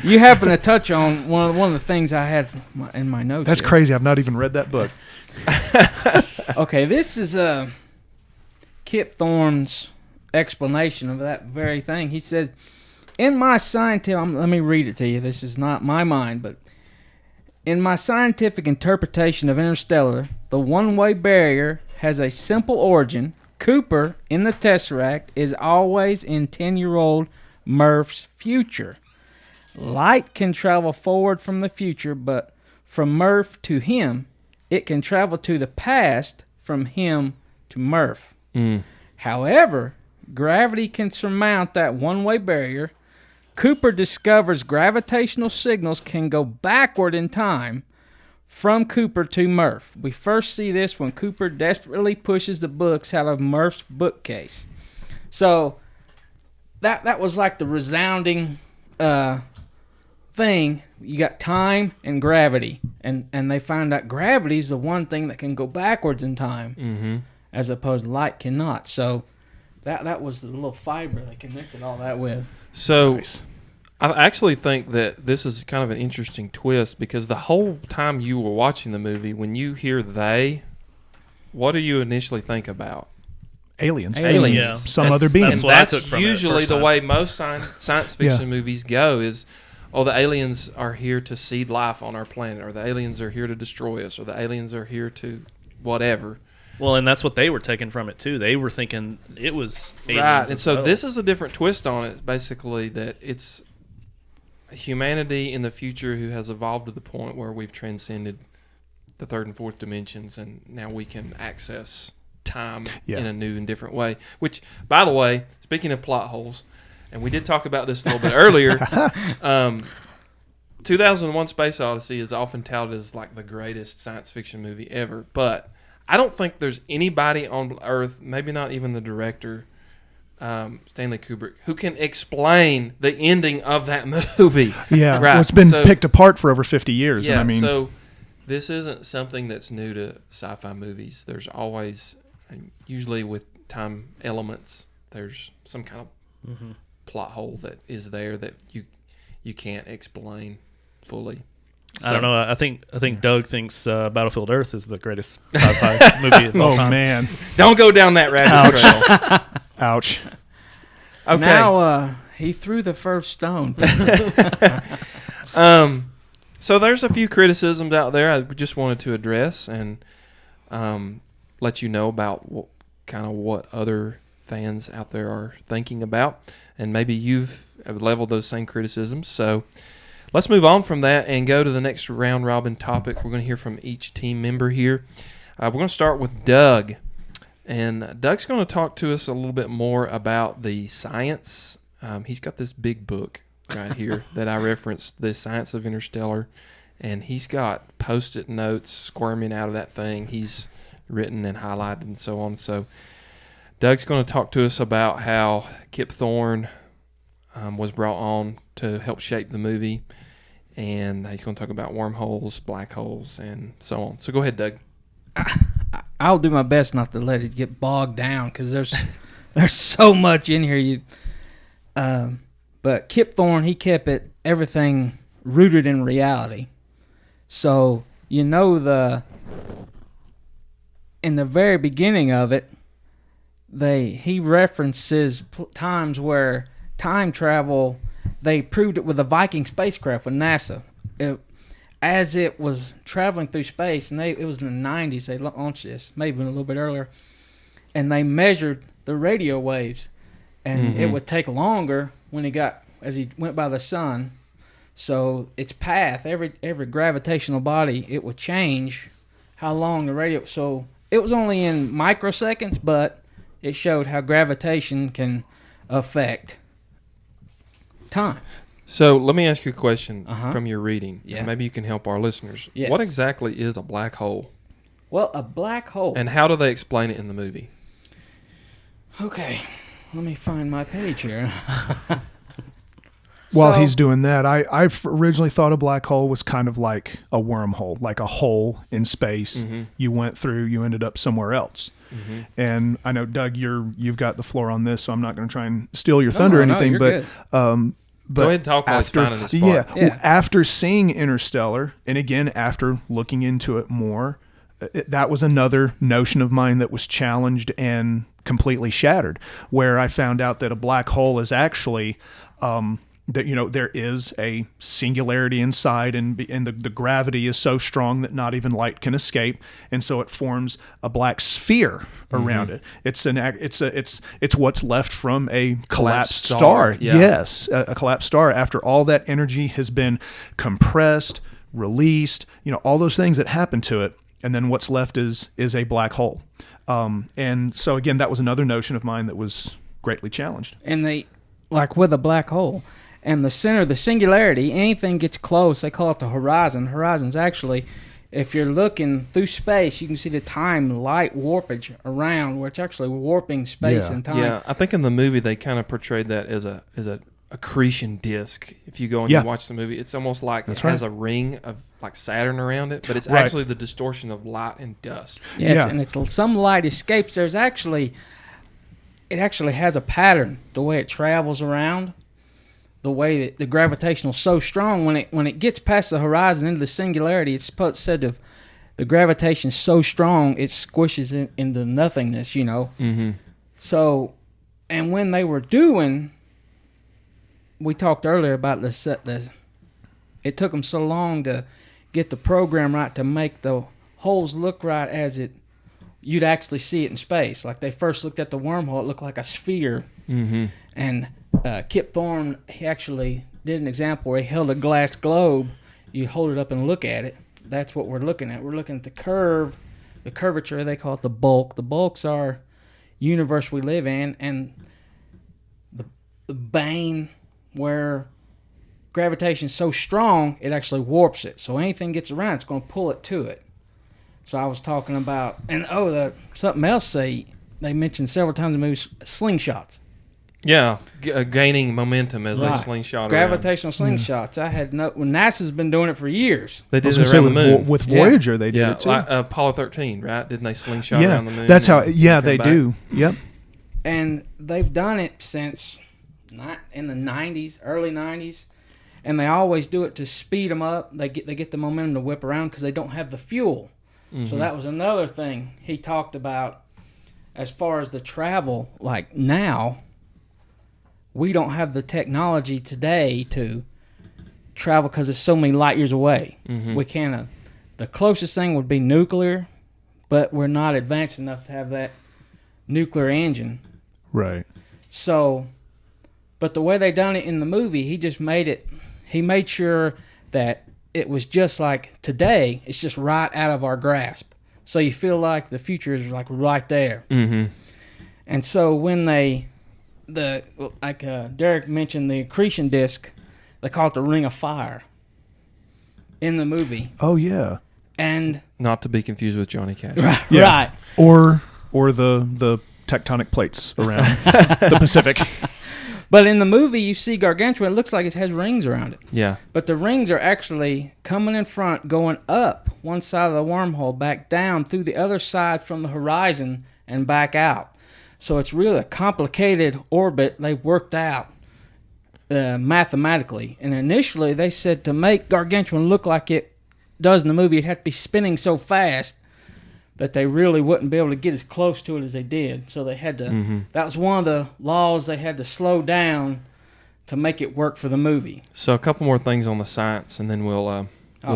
you happen to touch on one of the things I had in my notes. That's here. crazy. I've not even read that book. Okay, this is Kip Thorne's explanation of that very thing. He said, in my scientific... let me read it to you. This is not my mind, but... In my scientific interpretation of Interstellar, the one-way barrier has a simple origin. Cooper, in the Tesseract, is always in 10-year-old Murph's future. Light can travel forward from the future, but from Murph to him, it can travel to the past from him to Murph. However, gravity can surmount that one-way barrier. Cooper discovers gravitational signals can go backward in time from Cooper to Murph. We first see this when Cooper desperately pushes the books out of Murph's bookcase. So that was like the resounding thing. You got time and gravity, and they find out gravity is the one thing that can go backwards in time, as opposed to light cannot. So that was the little fiber they connected all that with. So Nice. I actually think that this is kind of an interesting twist, because the whole time you were watching the movie, when you hear they, what do you initially think about? Aliens. Aliens. Yeah. Some other being. That's what I took That's from it usually first the time. way most science fiction movies go is, oh, the aliens are here to seed life on our planet, or the aliens are here to destroy us, or the aliens are here to whatever. Well, and that's what they were taking from it too. They were thinking it was aliens Right, as and so well. this is a different twist on it, basically, that it's humanity in the future who has evolved to the point where we've transcended the third and fourth dimensions, and now we can access time in a new and different way. Which, by the way, speaking of plot holes, and we did talk about this a little bit earlier, 2001 Space Odyssey is often touted as like the greatest science fiction movie ever, but I don't think there's anybody on Earth, maybe not even the director, Stanley Kubrick, who can explain the ending of that movie. Yeah, Right. well, it's been So- picked apart for over 50 years. Yeah, and I mean, so this isn't something that's new to sci-fi movies. There's always, usually with time elements, there's some kind of plot hole that is there that you can't explain fully. I don't know. I think Doug thinks Battlefield Earth is the greatest sci-fi movie of all oh time. man, Don't go down that rabbit trail. ouch. Okay. Now he threw the first stone. So there's a few criticisms out there I just wanted to address and let you know about what other fans out there are thinking about, and maybe you've leveled those same criticisms. So let's move on from that and go to the next round robin topic. We're going to hear from each team member here. We're going to start with Doug, and Doug's going to talk to us a little bit more about the science. He's got this big book right here that I referenced, The Science of Interstellar, and he's got post-it notes squirming out of that thing. He's written and highlighted and so on. So Doug's going to talk to us about how Kip Thorne was brought on to help shape the movie, and he's going to talk about wormholes, black holes, and so on. So go ahead, Doug. I'll do my best not to let it get bogged down because there's so much in here. But Kip Thorne, he kept everything rooted in reality. So in the very beginning of it, he references times where time travel. They proved it with the Viking spacecraft with NASA. As it was traveling through space, and it was in the 90s they launched this, maybe a little bit earlier, and they measured the radio waves, and it would take longer as he went by the sun. So its path, every gravitational body, it would change how long the radio. So it was only in microseconds, but it showed how gravitation can affect time. So let me ask you a question Uh-huh. from your reading. Yeah. And maybe you can help our listeners. Yes. What exactly is a black hole, Well, a black hole. and how do they explain it in the movie? Okay, let me find my page here. While So- he's doing that, I originally thought a black hole was kind of like a wormhole, like a hole in space. You went through, you ended up somewhere else. And I know, Doug, you've got the floor on this, so I'm not going to try and steal your thunder or no, anything. you're But good. but Go ahead and talk while he's finding the spot. Yeah, Yeah. after seeing Interstellar, and again after looking into it more, that was another notion of mine that was challenged and completely shattered. Where I found out that a black hole is actually that there is a singularity inside, and the gravity is so strong that not even light can escape, and so it forms a black sphere around it. It's what's left from a collapsed star. Yeah. Yes, a collapsed star after all that energy has been compressed, released. All those things that happen to it, and then what's left is a black hole. And so again, that was another notion of mine that was greatly challenged. And like with a black hole, and the center, the singularity, anything gets close, they call it the horizon. Horizon's actually, if you're looking through space, you can see the time light warpage around, where it's actually warping space Yeah. and time. Yeah, I think in the movie they kind of portrayed that as a accretion disk. If you go and you watch the movie, it's almost like it has a ring of like Saturn around it, but it's actually the distortion of light and dust. And it's some light escapes. It actually has a pattern. The way it travels around, the way that the gravitational is so strong when it gets past the horizon into the singularity, it's said to the gravitation is so strong it squishes into nothingness. Mm-hmm. So, and when they were doing. We talked earlier about it took them so long to get the program right to make the holes look right you'd actually see it in space. Like they first looked at the wormhole, it looked like a sphere. Mm-hmm. And Kip Thorne, he actually did an example where he held a glass globe. You hold it up and look at it. That's what we're looking at. We're looking at the curvature, they call it the bulk. The bulks are universe we live in, and the bane where gravitation is so strong, it actually warps it. So anything gets around, it's going to pull it to it. So I was talking about, and something else they mentioned several times in the movie, slingshots. Yeah, gaining momentum as they slingshot gravitational slingshots. I had when NASA's been doing it for years. They did it around the moon. With Voyager, they did it too. Like Apollo 13, right? Didn't they slingshot around the moon? That's how. Yeah, they do. Yep. And they've done it since not in the 90s, early 90s, and they always do it to speed them up. They get the momentum to whip around because they don't have the fuel. Mm-hmm. So that was another thing he talked about as far as the travel. Like now, we don't have the technology today to travel because it's so many light years away. Mm-hmm. We can't. The closest thing would be nuclear, but we're not advanced enough to have that nuclear engine. Right. So. But the way they done it in the movie, he made sure that it was just like today, it's just right out of our grasp. So you feel like the future is like right there. Mm-hmm. And so when Derrick mentioned the accretion disk, they call it the ring of fire in the movie. Oh, yeah. And not to be confused with Johnny Cash. Right. Or the tectonic plates around the Pacific. But in the movie, you see Gargantua, it looks like it has rings around it. Yeah. But the rings are actually coming in front, going up one side of the wormhole, back down through the other side from the horizon and back out. So it's really a complicated orbit they worked out mathematically. And initially, they said to make Gargantuan look like it does in the movie, it'd have to be spinning so fast that they really wouldn't be able to get as close to it as they did. So they had to, that was one of the laws, they had to slow down to make it work for the movie. So a couple more things on the science, and then we'll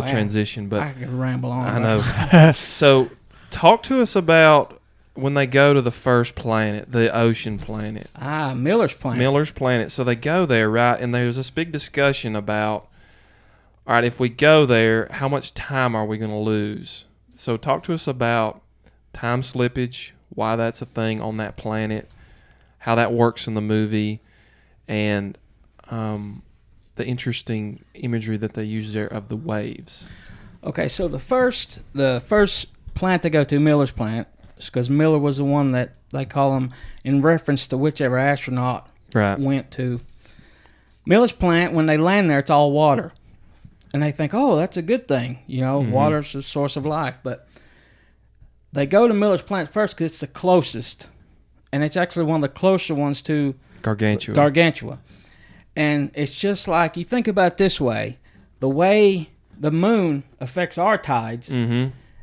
transition. But I could ramble on. I know. So talk to us about when they go to the first planet, the ocean planet. Miller's planet. Miller's planet. So they go there, right? And there's this big discussion about, all right, if we go there, how much time are we going to lose? So talk to us about time slippage, why that's a thing on that planet, how that works in the movie, and the interesting imagery that they use there of the waves. Okay, so the first planet they go to, Miller's planet, because Miller was the one that they call him in reference to whichever astronaut went to. Miller's planet, when they land there, it's all water. And they think, oh, that's a good thing. Water's the source of life. But they go to Miller's planet first because it's the closest. And it's actually one of the closer ones to Gargantua. And it's just like, you think about it this way. The way the moon affects our tides,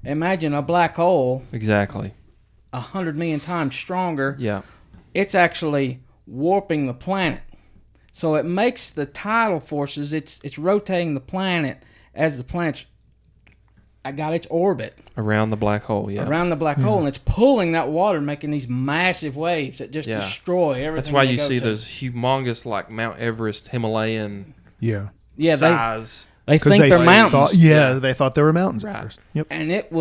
imagine a black hole. Exactly. 100 million times stronger. Yeah. It's actually warping the planet. So it makes the tidal forces, it's rotating the planet as the planet's got its orbit. Around the black hole, yeah. Around the black hole, and it's pulling that water, making these massive waves that just destroy everything. That's why you see those humongous, like Mount Everest, Himalayan size. They think they're mountains. They thought they were mountains at first. Yep. And it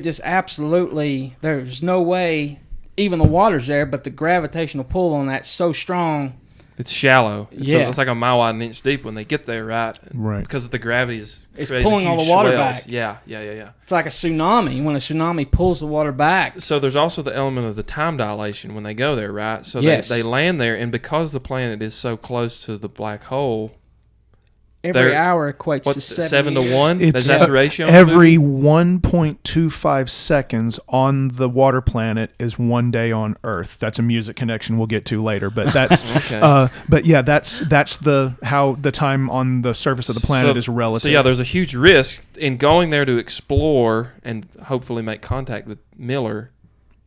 just absolutely, there's no way, even the water's there, but the gravitational pull on that's so strong. It's shallow. Yeah. It's like a mile wide, an inch deep when they get there, right? Right. Because of the gravity is It's creating pulling all huge the water swells. back. Yeah. It's like a tsunami. When a tsunami pulls the water back. So there's also the element of the time dilation when they go there, right? So Yes. they land there, and because the planet is so close to the black hole, Every hour equates to what's 7 to years. 1? It's Is that the ratio? in the every movie? 1.25 seconds on the water planet is 1 day on Earth. That's a music connection we'll get to later, but that's Okay. but yeah, that's the how the time on the surface of the planet is relative. So yeah, there's a huge risk in going there to explore and hopefully make contact with Miller.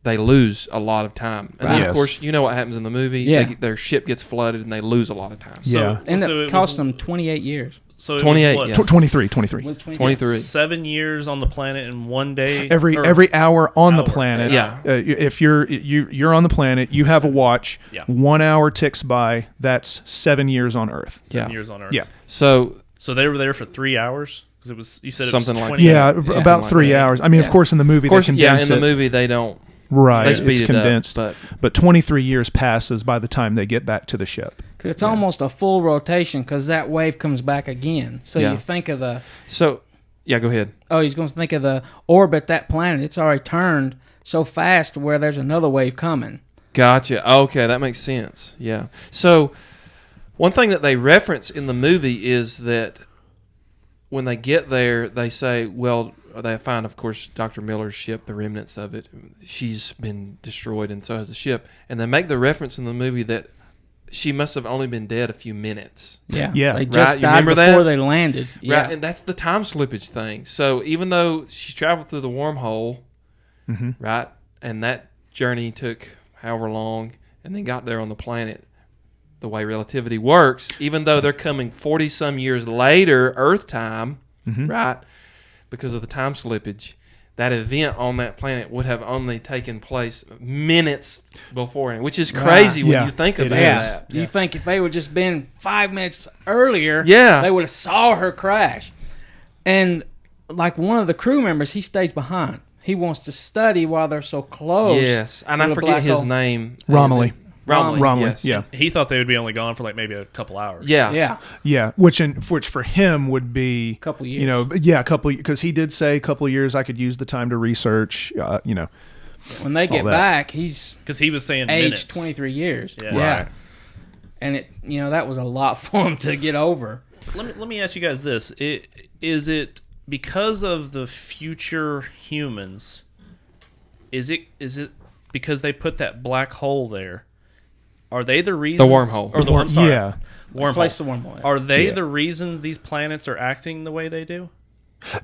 They lose a lot of time, and then Yes. of course you know what happens in the movie. Yeah. Their ship gets flooded, and they lose a lot of time. Yeah. Ended So up it costing was, them 28 years. so it 28, was yes. what, 23. It was 23. 7 years on the planet in 1 day. Every or- every hour on the hour. planet. Yeah. If you're on the planet, you have a watch. Yeah. 1 hour ticks by. That's 7 years on Earth. 7 Yeah. years on Earth. Yeah. So So they were there for 3 hours because it was. You said Something it was like 20 Yeah, Something about like 3 that. hours. I mean, of Yeah. course, in the movie of course, they yeah, condense in the it. movie they don't. Right, They it's speed it condensed. up, But 23 years passes by the time they get back to the ship. It's almost a full rotation because that wave comes back again. So Yeah. you think of the So yeah, go ahead. he's going to think of the orbit that planet. It's already turned so fast where there's another wave coming. Gotcha. Okay, that makes sense. Yeah. So one thing that they reference in the movie is that when they get there, they say, well, they find, of course, Dr. Miller's ship, the remnants of it. She's been destroyed, and so has the ship. And they make the reference in the movie that she must have only been dead a few minutes. Yeah. Yeah. They Right, just you died remember before that? they landed. Yeah. Right, and that's the time slippage thing. So even though she traveled through the wormhole, right, and that journey took however long, and then got there on the planet, the way relativity works, even though they're coming 40-some years later, Earth time, right, because of the time slippage, that event on that planet would have only taken place minutes before, which is crazy when Yeah, you think it about is. that. You think if they would just been 5 minutes earlier, Yeah. they would have saw her crash. And like one of the crew members, he stays behind. He wants to study while they're so close. Yes, and to I the forget black his hole. name. Romilly. Romilly, yes. Yeah. He thought they would be only gone for like maybe a couple hours. Yeah. Yeah. Yeah, which for him would be Couple years. You know, a couple, because he did say a couple of years. I could use the time to research. When they get that. back, he's Because he was saying aged minutes. 23 years. Yeah. Right. And that was a lot for him to get over. Let me ask you guys this: Is it because of the future humans? Is it because they put that black hole there? Are they the reason? The wormhole. Or I'm sorry, Yeah. wormhole. Place the wormhole. Are they Yeah. the reason these planets are acting the way they do?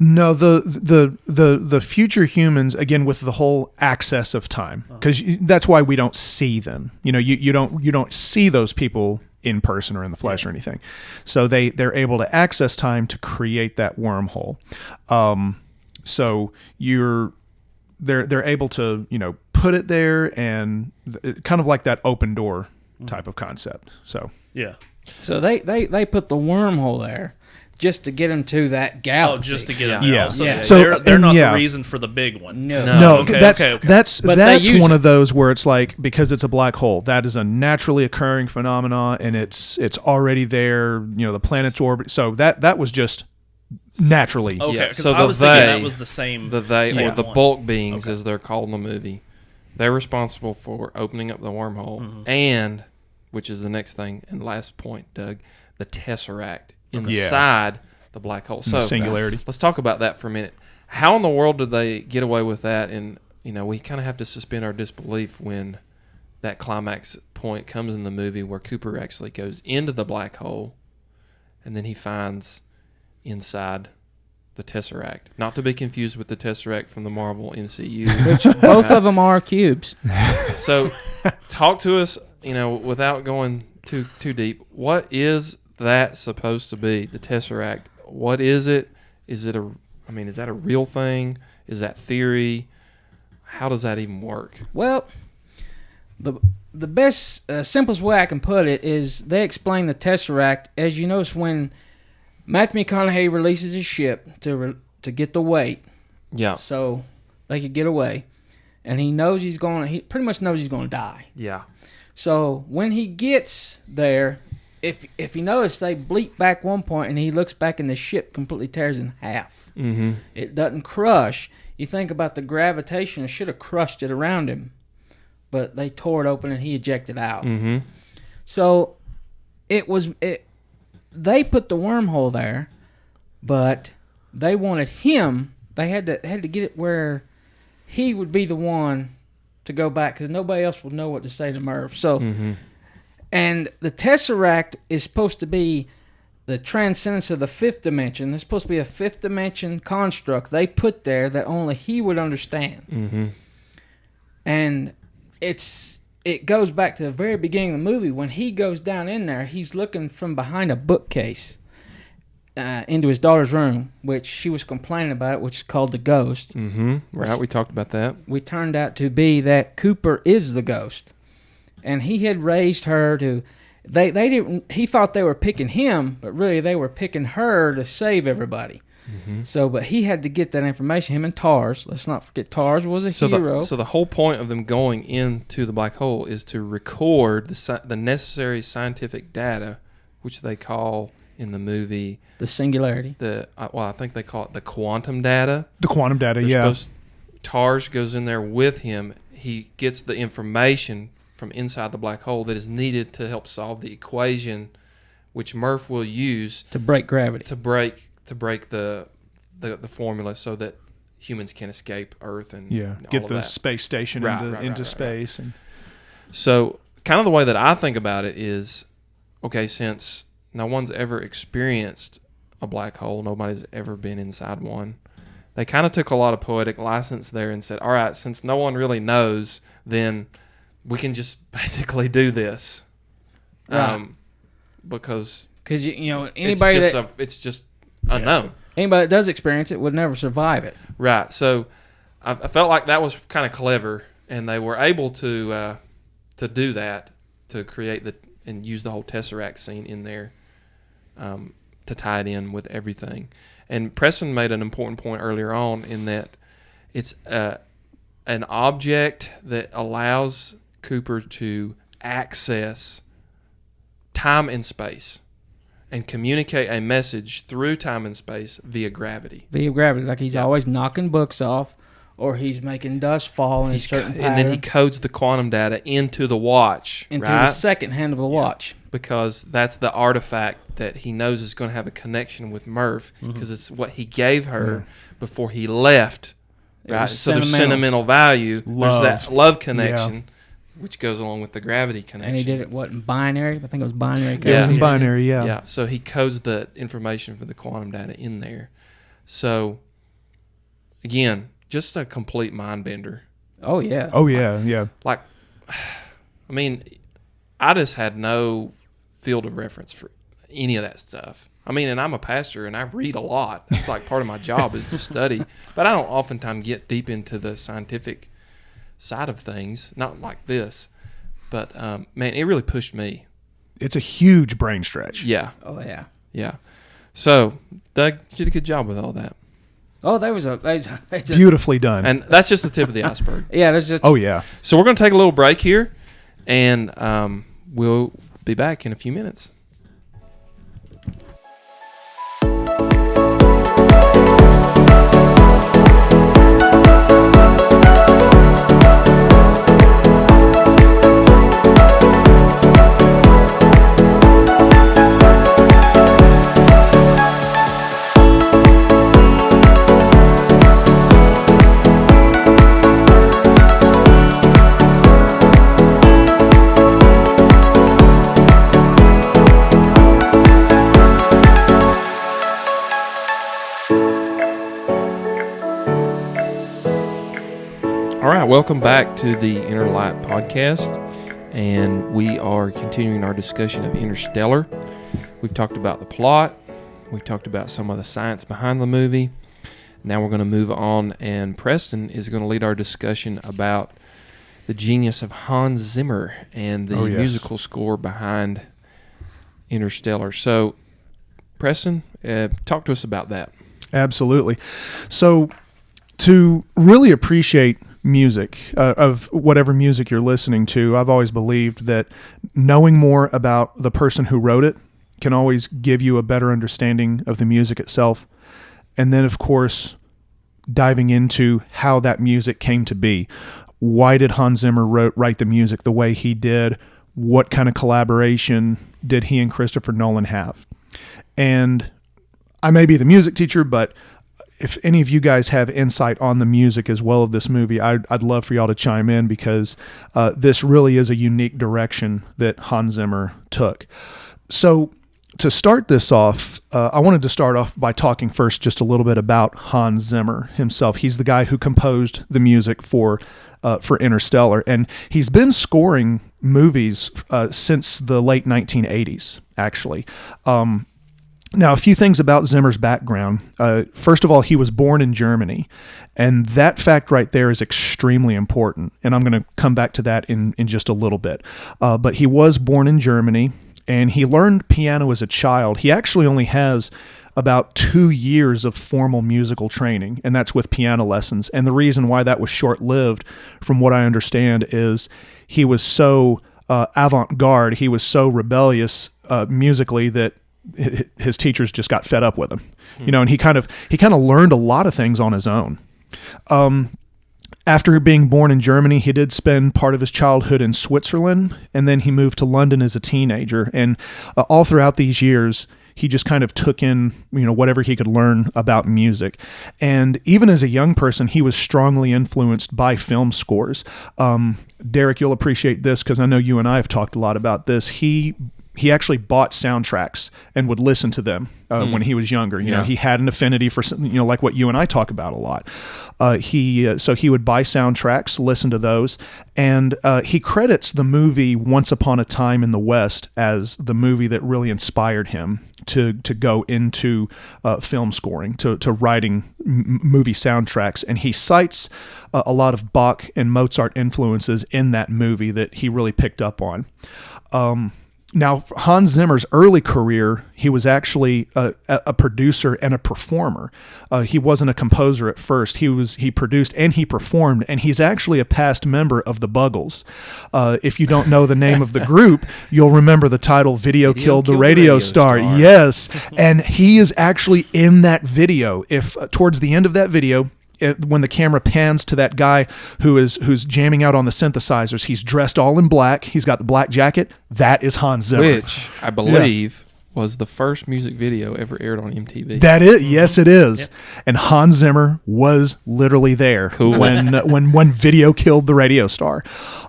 No, the future humans, again, with the whole access of time, because that's why we don't see them. You don't see those people in person or in the flesh or anything. So they're able to access time to create that wormhole. So they're able to put it there, and kind of like that open door type of concept. So Yeah. So they put the wormhole there just to get him to that galaxy. Oh, just to get them. Yeah. out. So, Yeah. So, they're and not yeah. the reason for the big one. No. No. Okay, that's okay. that's But they that's use one it. of those where it's like, because it's a black hole, that is a naturally occurring phenomena, and it's already there. The planet's orbit. So that was just naturally. Okay, Yeah, 'cause so I the was thinking that they- was the same. The they, same or the one. bulk beings, Okay. as they're called in the movie, they're responsible for opening up the wormhole, Mm-hmm. and, which is the next thing and last point, Doug, the tesseract Yeah. inside the black hole. The So singularity. let's talk about that for a minute. How in the world did they get away with that? And we kind of have to suspend our disbelief when that climax point comes in the movie where Cooper actually goes into the black hole, and then he finds inside the Tesseract, not to be confused with the Tesseract from the Marvel MCU. Both of them are cubes. So, talk to us, without going too deep. What is that supposed to be? The Tesseract. What is it? Is that a real thing? Is that theory? How does that even work? Well, the best, simplest way I can put it is they explain the Tesseract, as you notice when Matthew McConaughey releases his ship to get the weight, Yeah. so they could get away, and he pretty much knows he's going to die. Yeah. So when he gets there, if you notice, they bleep back one point, and he looks back, and the ship completely tears in half. Mm-hmm. It doesn't crush. You think about the gravitation; it should have crushed it around him, but they tore it open, and he ejected out. Mm-hmm. So they put the wormhole there, but they wanted him. They had to get it where he would be the one to go back, because nobody else would know what to say to Murph. So. Mm-hmm. And the Tesseract is supposed to be the transcendence of the fifth dimension. It's supposed to be a fifth dimension construct they put there that only he would understand. Mm-hmm. And it goes back to the very beginning of the movie. When he goes down in there, he's looking from behind a bookcase into his daughter's room, which she was complaining about it, which is called the ghost. Mm-hmm. Right, we talked about that. We turned out to be that Cooper is the ghost. And he had raised her to, they didn't. He thought they were picking him, but really they were picking her to save everybody. Mm-hmm. So, but he had to get that information. Him and Tars. Let's not forget, Tars was a hero. So the whole point of them going into the black hole is to record the necessary scientific data, which they call in the movie the singularity. I think they call it the quantum data. The quantum data, Tars goes in there with him. He gets the information from inside the black hole that is needed to help solve the equation, which Murph will use to break gravity, to break the formula, so that humans can escape Earth and get the space station into space. And so, kind of the way that I think about it is, okay, since no one's ever experienced a black hole, nobody's ever been inside one. They kind of took a lot of poetic license there and said, all right, since no one really knows, then we can just basically do this, right. Because anybody it's just unknown. Anybody that does experience it would never survive it. Right. So I felt like that was kind of clever, and they were able to do that, to create and use the whole Tesseract scene in there, to tie it in with everything. And Preston made an important point earlier on in that it's an object that allows Cooper to access time and space and communicate a message through time and space via gravity. Like he's always knocking books off, or he's making dust fall in a certain pattern. And then he codes the quantum data into the watch. Into the second hand of the watch. Because that's the artifact that he knows is going to have a connection with Murph, because it's what he gave her before he left. Right, so there's sentimental value. Love. There's that love connection, which goes along with the gravity connection. And he did it in binary? I think it was binary. It was in binary, Yeah, so he codes the information for the quantum data in there. So, again, just a complete mind bender. Oh, yeah. Like, I mean, I just had no field of reference for any of that stuff. I mean, and I'm a pastor, and I read a lot. It's like part of my job is to study. But I don't oftentimes get deep into the scientific side of things, not like this. But, man, it really pushed me. It's a huge brain stretch. Yeah. Oh, yeah. Yeah. So, Doug did a good job with all that. Oh, that was beautifully done. And that's just the tip of the iceberg. Yeah, that's just. Oh, yeah. So we're going to take a little break here, and we'll be back in a few minutes. Welcome back to the Inner Light podcast, and we are continuing our discussion of Interstellar. We've talked about the plot, we've talked about some of the science behind the movie. Now we're going to move on, and Preston is going to lead our discussion about the genius of Hans Zimmer and the musical score behind Interstellar. So, Preston, talk to us about that. Absolutely. So, to really appreciate music, of whatever music you're listening to, I've always believed that knowing more about the person who wrote it can always give you a better understanding of the music itself. And then, of course, diving into how that music came to be. Why did Hans Zimmer write the music the way he did? What kind of collaboration did he and Christopher Nolan have? And I may be the music teacher, but if any of you guys have insight on the music as well of this movie, I'd love for y'all to chime in, because this really is a unique direction that Hans Zimmer took. So to start this off, I wanted to start off by talking first just a little bit about Hans Zimmer himself. He's the guy who composed the music for Interstellar, and he's been scoring movies since the late 1980s, actually. Now, a few things about Zimmer's background. First of all, he was born in Germany, and that fact right there is extremely important, and I'm going to come back to that in just a little bit. But he was born in Germany, and he learned piano as a child. He actually only has about 2 years of formal musical training, and that's with piano lessons. And the reason why that was short-lived, from what I understand, is he was so avant-garde, he was so rebellious musically that his teachers just got fed up with him, and he kind of learned a lot of things on his own. After being born in Germany, he did spend part of his childhood in Switzerland, and then he moved to London as a teenager. And all throughout these years, he just kind of took in, whatever he could learn about music. And even as a young person, he was strongly influenced by film scores. Derrick, you'll appreciate this because I know you and I have talked a lot about this. He actually bought soundtracks and would listen to them when he was younger. He had an affinity for, like what you and I talk about a lot. So he would buy soundtracks, listen to those, and he credits the movie Once Upon a Time in the West as the movie that really inspired him to go into film scoring, to writing movie soundtracks. And he cites a lot of Bach and Mozart influences in that movie that he really picked up on. Now, Hans Zimmer's early career, he was actually a producer and a performer. He wasn't a composer at first. He produced and he performed, and he's actually a past member of the Buggles. If you don't know the name of the group, you'll remember the title "Video Killed the Radio Star." Yes, and he is actually in that video. If towards the end of that video, when the camera pans to that guy who's jamming out on the synthesizers, he's dressed all in black. He's got the black jacket. That is Hans Zimmer, which I believe was the first music video ever aired on MTV. That is, yes, it is. Yep. And Hans Zimmer was literally there when Video Killed the Radio Star.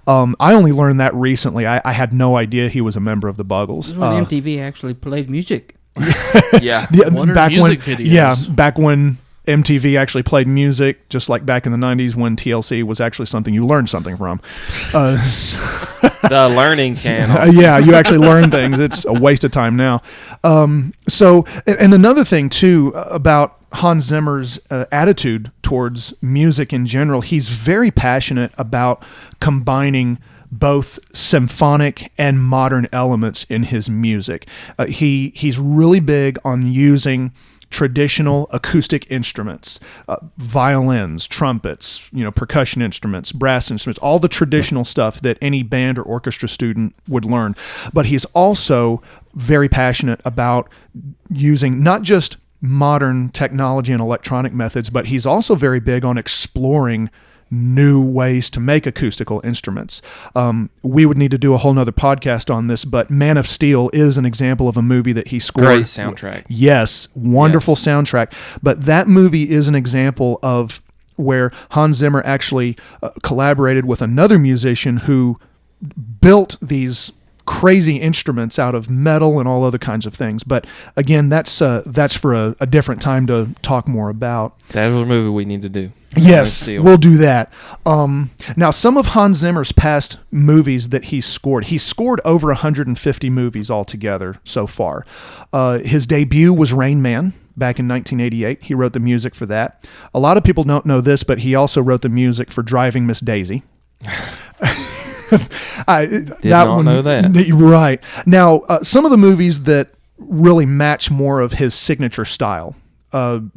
I only learned that recently. I had no idea he was a member of the Buggles. This is when MTV actually played music. Yeah, back when MTV actually played music, just like back in the 90s when TLC was actually something you learned something from. The learning channel. You actually learn things. It's a waste of time now. So, and another thing, too, about Hans Zimmer's attitude towards music in general, he's very passionate about combining both symphonic and modern elements in his music. He's really big on using traditional acoustic instruments, violins, trumpets, percussion instruments, brass instruments, all the traditional stuff that any band or orchestra student would learn. But he's also very passionate about using not just modern technology and electronic methods, but he's also very big on exploring new ways to make acoustical instruments. We would need to do a whole nother podcast on this, but Man of Steel is an example of a movie that he scored. Great soundtrack. Yes, wonderful soundtrack. But that movie is an example of where Hans Zimmer actually collaborated with another musician who built these crazy instruments out of metal and all other kinds of things. But again, that's for a different time to talk more about. That's a movie we need to do. Yes, we'll do that. Now, some of Hans Zimmer's past movies that he scored over 150 movies altogether so far. His debut was Rain Man back in 1988. He wrote the music for that. A lot of people don't know this, but he also wrote the music for Driving Miss Daisy. Did not know that. Right. Now, some of the movies that really match more of his signature style,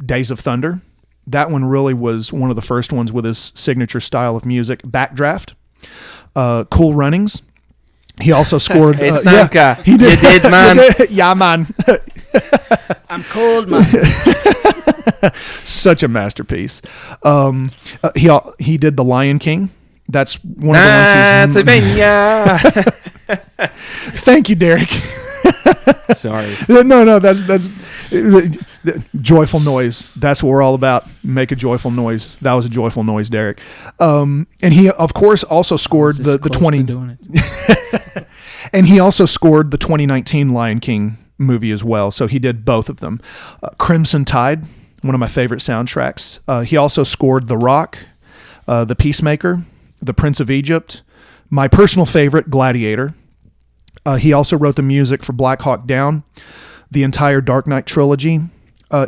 Days of Thunder, That one really was one of the first ones with his signature style of music. Backdraft, Cool Runnings. He also scored. He did, man. Yeah, man. I'm cold, man. Such a masterpiece. He did The Lion King. That's one of the ones he's... Thank you, Derrick. Sorry. No, that's joyful noise. That's what we're all about. Make a joyful noise. That was a joyful noise, Derrick. And he, of course, also scored the 20. And he also scored the 2019 Lion King movie as well. So he did both of them. Crimson Tide, one of my favorite soundtracks. He also scored The Rock, The Peacemaker, The Prince of Egypt, my personal favorite, Gladiator. He also wrote the music for Black Hawk Down, the entire Dark Knight trilogy.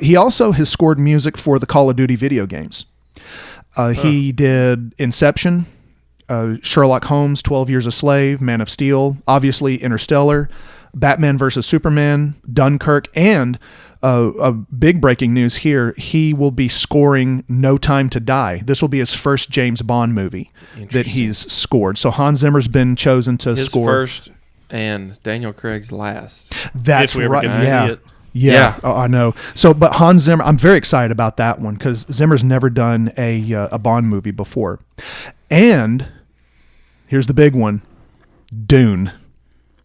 He also has scored music for the Call of Duty video games. He did Inception, Sherlock Holmes, 12 Years a Slave, Man of Steel, obviously Interstellar, Batman vs. Superman, Dunkirk, and a big breaking news here, he will be scoring No Time to Die. This will be his first James Bond movie that he's scored. So Hans Zimmer's been chosen to score. His first and Daniel Craig's last. That's if we ever right. get to see it. Yeah. Oh, I know. So, but Hans Zimmer, I'm very excited about that one because Zimmer's never done a Bond movie before. And here's the big one, Dune.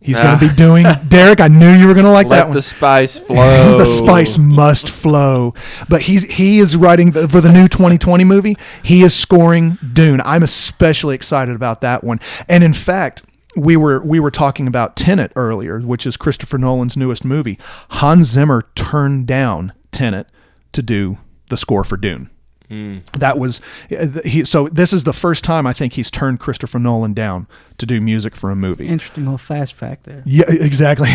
He's going to be doing, Derrick, I knew you were going to like that one. Let the spice flow. The spice must flow. But he is writing, for the new 2020 movie, he is scoring Dune. I'm especially excited about that one. And in fact, we were talking about Tenet earlier, which is Christopher Nolan's newest movie. Hans Zimmer turned down Tenet to do the score for Dune. That was so this is the first time I think he's turned Christopher Nolan down to do music for a movie. Interesting little fast fact there. Yeah, exactly.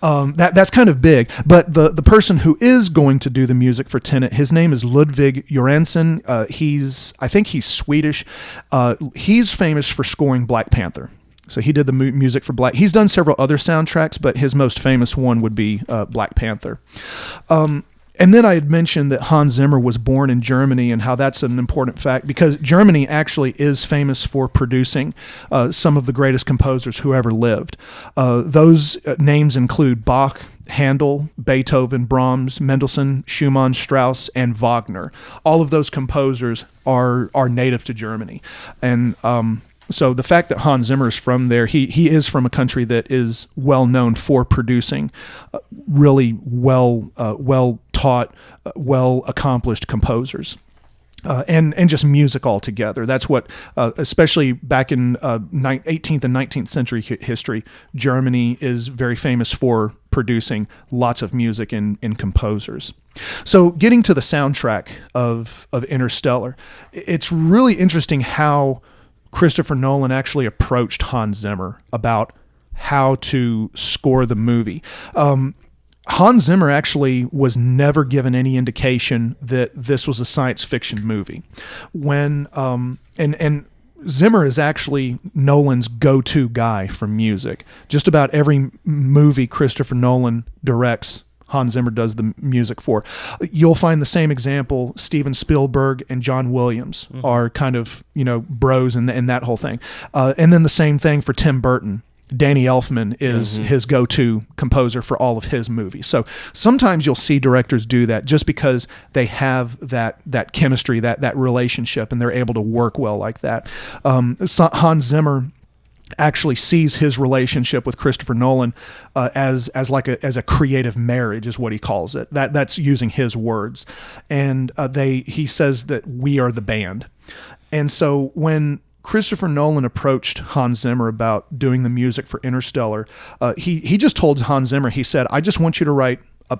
That's kind of big. But the person who is going to do the music for Tenet, his name is Ludwig Göransson. I think he's Swedish. He's famous for scoring Black Panther. So he did the music for Black. He's done several other soundtracks, but his most famous one would be Black Panther. And then I had mentioned that Hans Zimmer was born in Germany and how that's an important fact because Germany actually is famous for producing some of the greatest composers who ever lived. Those names include Bach, Handel, Beethoven, Brahms, Mendelssohn, Schumann, Strauss, and Wagner. All of those composers are native to Germany. And so the fact that Hans Zimmer is from there, he is from a country that is well known for producing really well taught, well accomplished composers. And just music altogether. That's what, especially back in 18th and 19th century history, Germany is very famous for producing lots of music and composers. So getting to the soundtrack of Interstellar, it's really interesting how Christopher Nolan actually approached Hans Zimmer about how to score the movie. Hans Zimmer actually was never given any indication that this was a science fiction movie. When and Zimmer is actually Nolan's go-to guy for music. Just about every movie Christopher Nolan directs, Hans Zimmer does the music for. You'll find the same example. Steven Spielberg and John Williams are kind of, bros in that whole thing. And then the same thing for Tim Burton. Danny Elfman is his go-to composer for all of his movies. So sometimes you'll see directors do that just because they have that chemistry, that relationship, and they're able to work well like that. Hans Zimmer actually sees his relationship with Christopher Nolan as a creative marriage, is what he calls it. That's using his words, and he says that we are the band. And so when Christopher Nolan approached Hans Zimmer about doing the music for Interstellar, he just told Hans Zimmer, he said, I just want you to write,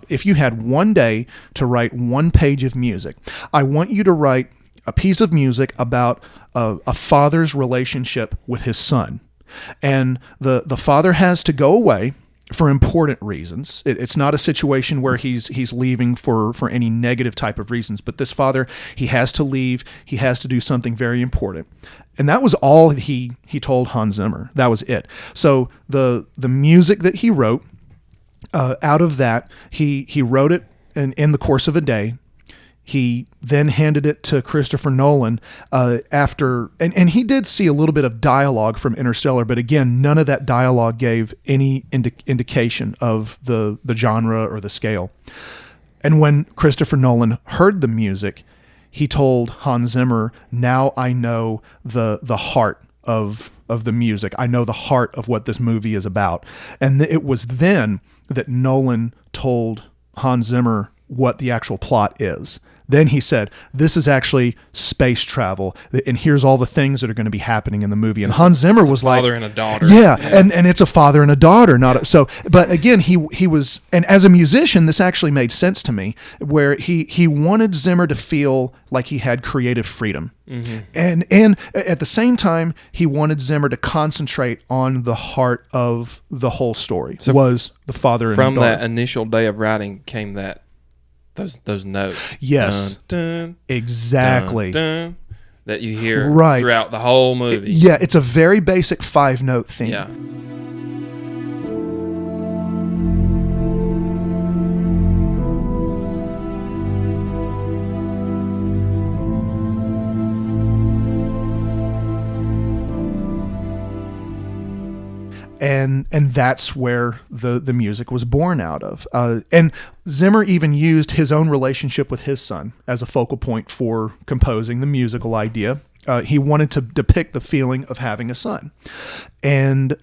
if you had one day to write one page of music, I want you to write a piece of music about a father's relationship with his son. And the father has to go away for important reasons. It's not a situation where he's leaving for any negative type of reasons, but this father, he has to leave. He has to do something very important. And that was all he told Hans Zimmer. That was it. So the music that he wrote, out of that, he wrote it in the course of a day. He then handed it to Christopher Nolan after, and he did see a little bit of dialogue from Interstellar, but again, none of that dialogue gave any indication of the genre or the scale. And when Christopher Nolan heard the music, he told Hans Zimmer, "Now I know the heart of the music. I know the heart of what this movie is about." And it was then that Nolan told Hans Zimmer what the actual plot is. Then he said, "This is actually space travel, and here's all the things that are going to be happening in the movie." And Hans Zimmer was like, father and a daughter. Yeah, and it's a father and a daughter, not so. But again, he was, and as a musician, this actually made sense to me, where he wanted Zimmer to feel like he had creative freedom, and at the same time, he wanted Zimmer to concentrate on the heart of the whole story. So was the father and from daughter. that initial day of writing came that. Those notes. Yes. Dun, dun, exactly. dun, dun, that you hear right. throughout the whole movie. Yeah, it's a very basic 5-note theme. Yeah. And that's where the music was born out of. And Zimmer even used his own relationship with his son as a focal point for composing the musical idea. He wanted to depict the feeling of having a son. And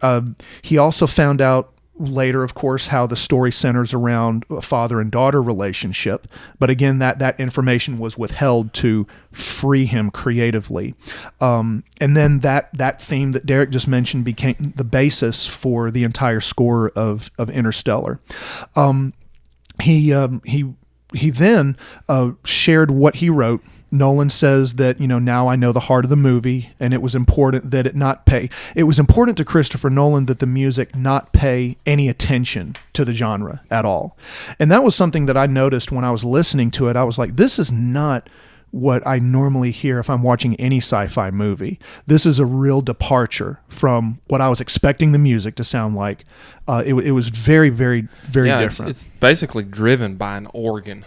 he also found out later, of course, how the story centers around a father and daughter relationship. But again, that information was withheld to free him creatively. And then that theme that Derrick just mentioned became the basis for the entire score of Interstellar. He then shared what he wrote. Nolan says that, now I know the heart of the movie, and it was important that it was important to Christopher Nolan that the music not pay any attention to the genre at all. And that was something that I noticed when I was listening to it. I was like, this is not what I normally hear if I'm watching any sci-fi movie. This is a real departure from what I was expecting the music to sound like. It was very, very, very different. It's basically driven by an organ.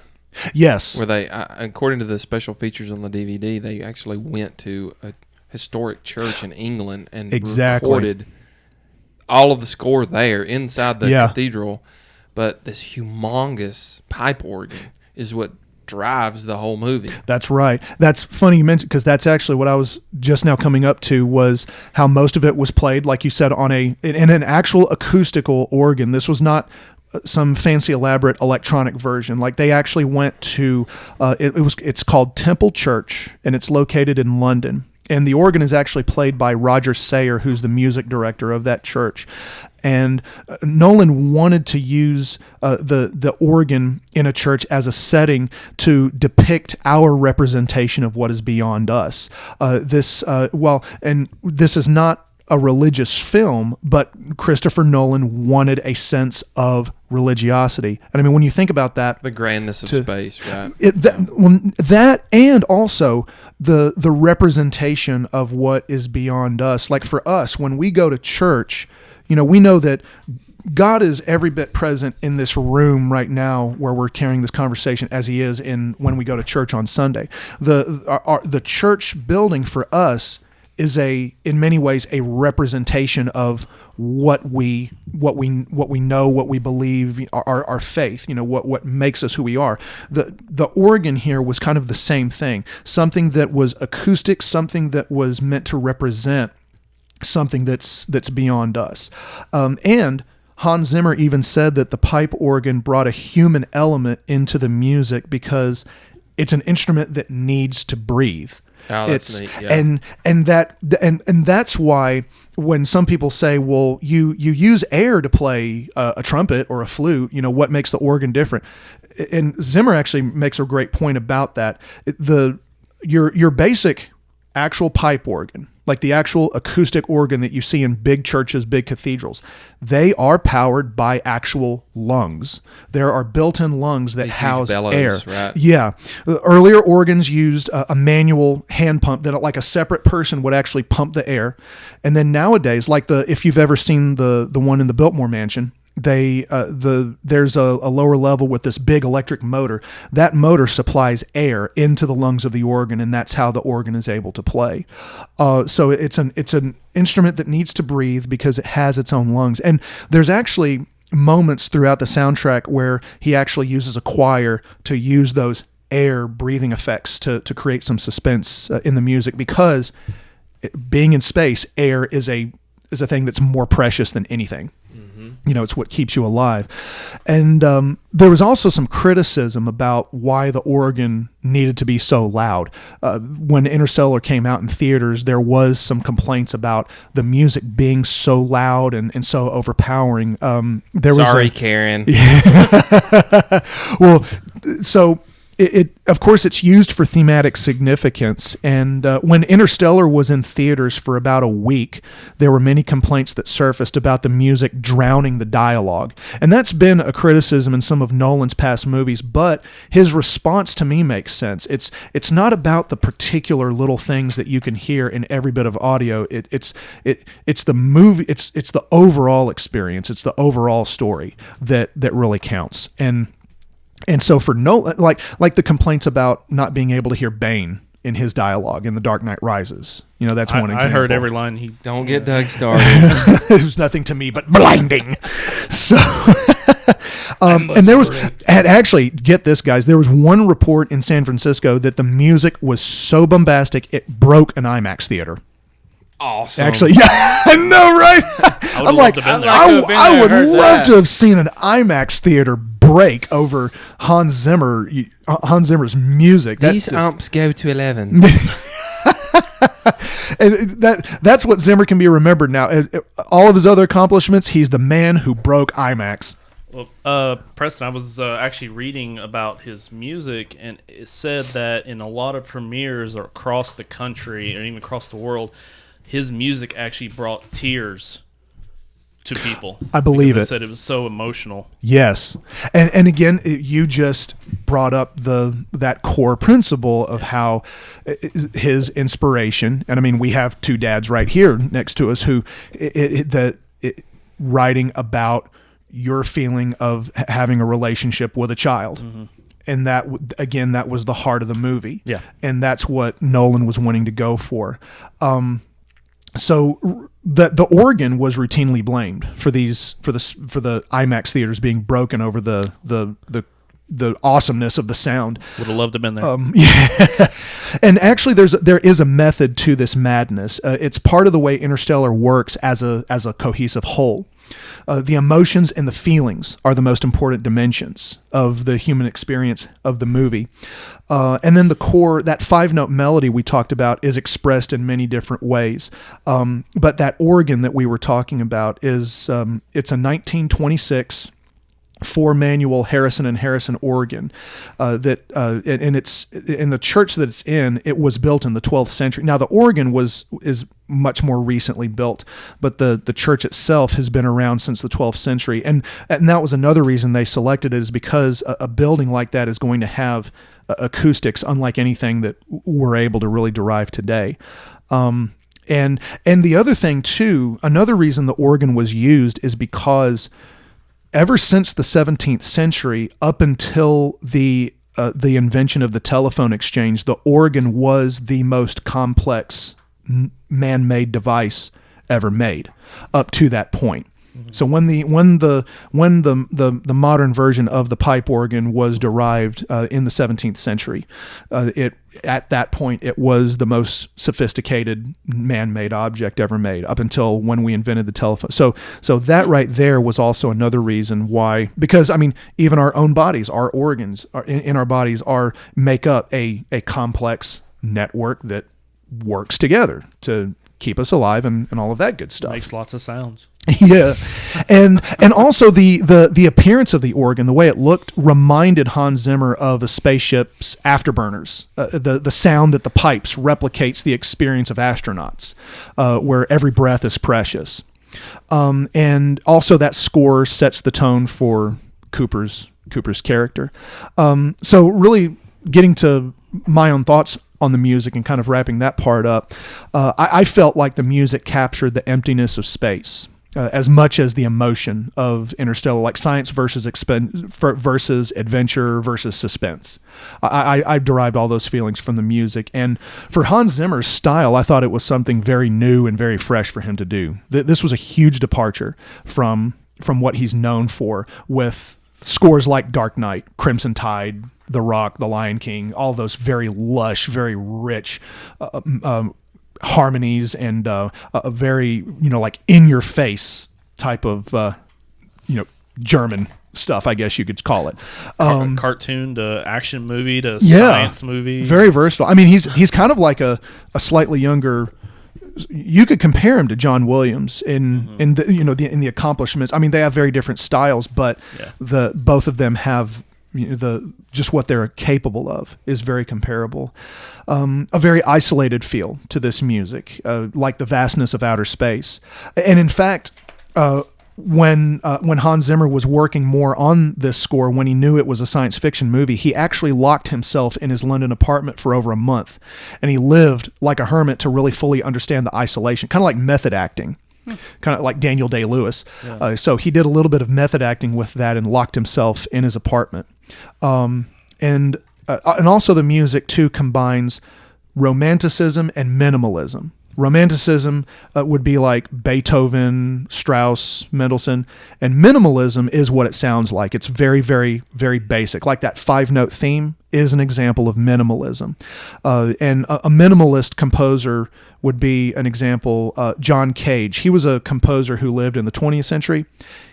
Yes. Where they, according to the special features on the DVD, they actually went to a historic church in England and recorded all of the score there inside the cathedral. But this humongous pipe organ is what drives the whole movie. That's right. That's funny you mentioned, because that's actually what I was just now coming up to, was how most of it was played, like you said, in an actual acoustical organ. This was not some fancy elaborate electronic version. Like they actually went to it's called Temple Church, and it's located in London, and the organ is actually played by Roger Sayer, who's the music director of that church. And Nolan wanted to use the organ in a church as a setting to depict our representation of what is beyond us. And this is not a religious film, but Christopher Nolan wanted a sense of religiosity. And I mean, when you think about that, the grandness of space, right? That and also the representation of what is beyond us. Like for us, when we go to church, we know that God is every bit present in this room right now where we're carrying this conversation as he is when we go to church on Sunday. The church building for us is in many ways a representation of what we know, what we believe, our faith, what makes us who we are. The organ here was kind of the same thing, something that was acoustic, something that was meant to represent something that's beyond us. And Hans Zimmer even said that the pipe organ brought a human element into the music because it's an instrument that needs to breathe. Oh, that's neat. Yeah. And that's why when some people say, well, you use air to play a trumpet or a flute, what makes the organ different? And Zimmer actually makes a great point about that. Your basic actual pipe organ, like the actual acoustic organ that you see in big churches, big cathedrals, they are powered by actual lungs. There are built-in lungs that house bellows, air. Right? Yeah. The earlier organs used a manual hand pump that like a separate person would actually pump the air. And then nowadays, like if you've ever seen the one in the Biltmore Mansion, there's a lower level with this big electric motor. That motor supplies air into the lungs of the organ, and that's how the organ is able to play. So it's an instrument that needs to breathe because it has its own lungs. And there's actually moments throughout the soundtrack where he actually uses a choir to use those air breathing effects to create some suspense in the music, because being in space, air is a thing that's more precious than anything. It's what keeps you alive. And there was also some criticism about why the organ needed to be so loud. When Interstellar came out in theaters, there was some complaints about the music being so loud and so overpowering. Sorry, Karen. Well, so it of course it's used for thematic significance, and when Interstellar was in theaters for about a week, there were many complaints that surfaced about the music drowning the dialogue, and that's been a criticism in some of Nolan's past movies. But his response to me makes sense. It's not about the particular little things that you can hear in every bit of audio. It's the movie. It's the overall experience. It's the overall story that really counts. And so for Nolan, like the complaints about not being able to hear Bane in his dialogue in The Dark Knight Rises, that's one example. I heard every line he. Don't get Doug started. It was nothing to me but blinding. So, and there was, and actually, get this, guys, there was one report in San Francisco that the music was so bombastic it broke an IMAX theater. Awesome. Actually, yeah, I know, right? I'm like, I would love to have seen an IMAX theater break over Hans Zimmer's music. These amps go to 11. And that's what Zimmer can be remembered now. All of his other accomplishments, he's the man who broke IMAX. Well, Preston, I was actually reading about his music, and it said that in a lot of premieres across the country and even across the world, his music actually brought tears to people. I believe it. They said it was so emotional. Yes, and again, you just brought up that core principle of how his inspiration. And I mean, we have two dads right here next to us who writing about your feeling of having a relationship with a child. Mm-hmm. And that, again, that was the heart of the movie. Yeah, and that's what Nolan was wanting to go for. So the organ was routinely blamed for the IMAX theaters being broken over the awesomeness of the sound. Would have loved to have been there. Yeah. And actually, there is a method to this madness. It's part of the way Interstellar works as a cohesive whole. The emotions and the feelings are the most important dimensions of the human experience of the movie. And then the core, that 5-note melody we talked about, is expressed in many different ways. But that organ that we were talking about it's a 1926 4-manual Harrison and Harrison organ and it's in the church that it's in. It was built in the 12th century. Now the organ is much more recently built, but the church itself has been around since the 12th century, and that was another reason they selected it, is because a building like that is going to have acoustics unlike anything that we're able to really derive today. And the other thing too, another reason the organ was used is because ever since the 17th century, up until the invention of the telephone exchange, the organ was the most complex man-made device ever made up to that point. Mm-hmm. So when the modern version of the pipe organ was derived in the 17th century, at that point it was the most sophisticated man-made object ever made, up until when we invented the telephone. So that right there was also another reason why, because I mean, even our own bodies, our organs in our bodies make up a complex network that works together to keep us alive and all of that good stuff. Makes lots of sounds. Yeah, and also the appearance of the organ, the way it looked, reminded Hans Zimmer of a spaceship's afterburners. The sound that the pipes replicates the experience of astronauts, where every breath is precious. And also that score sets the tone for Cooper's character. So really getting to my own thoughts on the music and kind of wrapping that part up, I felt like the music captured the emptiness of space. as much as the emotion of Interstellar, like science versus versus adventure versus suspense. I derived all those feelings from the music. And for Hans Zimmer's style, I thought it was something very new and very fresh for him to do. This was a huge departure from what he's known for with scores like Dark Knight, Crimson Tide, The Rock, The Lion King, all those very lush, very rich harmonies and a very, like in your face type of, German stuff, I guess you could call it. Cartoon to action movie to science movie. Very versatile. I mean, he's kind of like a slightly younger. You could compare him to John Williams in the accomplishments. I mean, they have very different styles, but both of them have just what they're capable of is very comparable. A very isolated feel to this music, like the vastness of outer space. And in fact, when Hans Zimmer was working more on this score, when he knew it was a science fiction movie, he actually locked himself in his London apartment for over a month, and he lived like a hermit to really fully understand the isolation, kind of like method acting. Kind of like Daniel Day-Lewis. Yeah. So he did a little bit of method acting with that and locked himself in his apartment. And also the music too combines romanticism and minimalism. Romanticism would be like Beethoven, Strauss, Mendelssohn, and minimalism is what it sounds like. It's very, very, very basic. Like that 5-note theme is an example of minimalism. And a minimalist composer would be an example, John Cage. He was a composer who lived in the 20th century.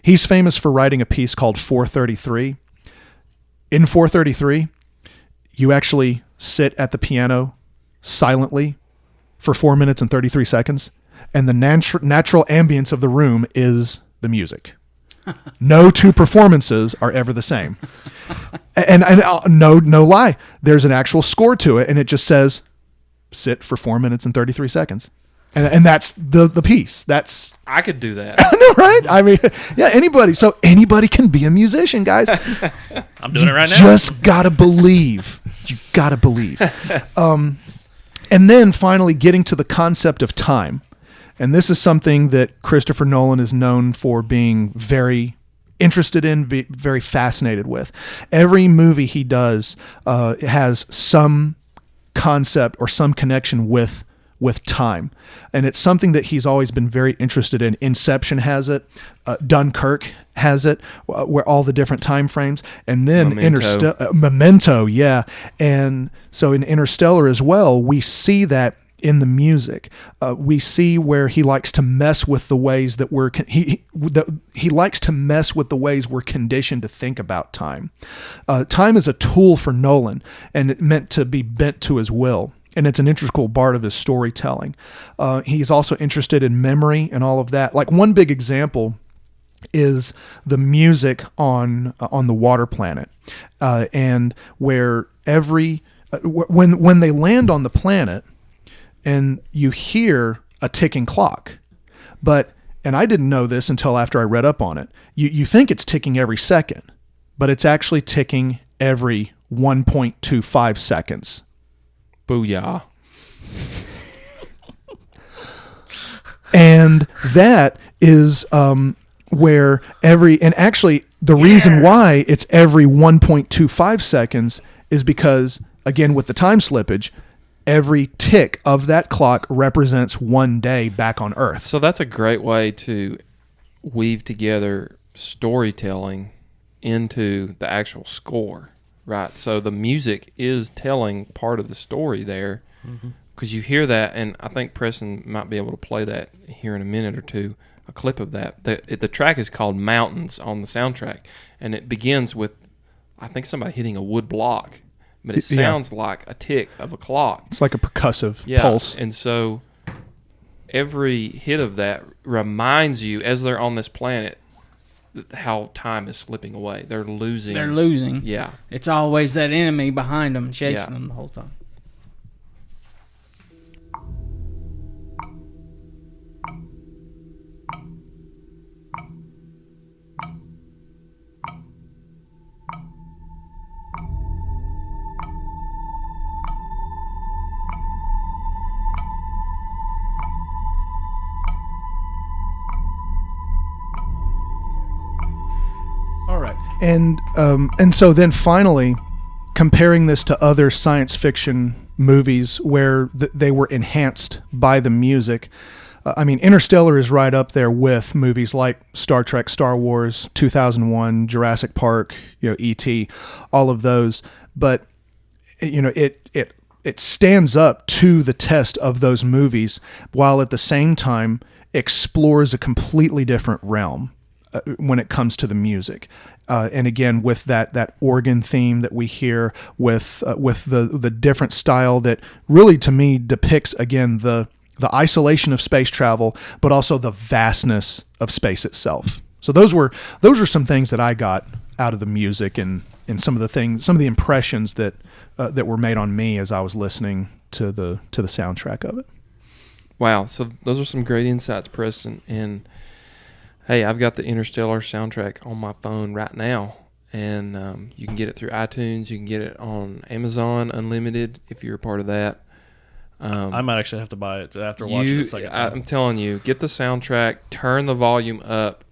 He's famous for writing a piece called 433. In 433, you actually sit at the piano silently for 4 minutes and 33 seconds, and the natural ambience of the room is the music. No two performances are ever the same. And no lie, there's an actual score to it, and it just says, sit for 4 minutes and 33 seconds. And that's the piece. I could do that. I know, right? I mean, yeah, anybody. So anybody can be a musician, guys. I'm doing it right now. Just gotta believe. You gotta believe. And then finally getting to the concept of time. And this is something that Christopher Nolan is known for being very interested in, very fascinated with. Every movie he does has some concept or some connection with time. And it's something that he's always been very interested in. Inception has it. Dunkirk has it, where all the different time frames. And then Memento, yeah. And so in Interstellar as well, we see that in the music. We see where he likes to mess with the ways that he likes to mess with the ways we're conditioned to think about time. Time is a tool for Nolan, and it meant to be bent to his will. And it's an integral part of his storytelling. He's also interested in memory and all of that. Like one big example is the music on the Water Planet, and where when they land on the planet, and you hear a ticking clock, and I didn't know this until after I read up on it. You think it's ticking every second, but it's actually ticking every 1.25 seconds. Booyah. And that is where the reason why it's every 1.25 seconds is because, again, with the time slippage, every tick of that clock represents one day back on Earth. So that's a great way to weave together storytelling into the actual score. Right, so the music is telling part of the story there, because you hear that, and I think Preston might be able to play that here in a minute or two, a clip of that. The track is called Mountains on the soundtrack, and it begins with, I think, somebody hitting a wood block, but it sounds like a tick of a clock. It's like a percussive pulse. And so every hit of that reminds you, as they're on this planet, how time is slipping away. They're losing. Yeah. It's always that enemy behind them chasing them the whole time. And so then finally, comparing this to other science fiction movies where they were enhanced by the music. I mean, Interstellar is right up there with movies like Star Trek, Star Wars, 2001, Jurassic Park, E.T., all of those. But it stands up to the test of those movies, while at the same time explores a completely different realm when it comes to the music. And again, with that organ theme that we hear, with the different style that really, to me, depicts again the isolation of space travel, but also the vastness of space itself. So those were some things that I got out of the music, and some of the impressions that were made on me as I was listening to the soundtrack of it. Wow, so those are some great insights, Preston. And hey, I've got the Interstellar soundtrack on my phone right now, and you can get it through iTunes. You can get it on Amazon Unlimited if you're a part of that. I might actually have to buy it after watching it. I'm telling you, get the soundtrack, turn the volume up,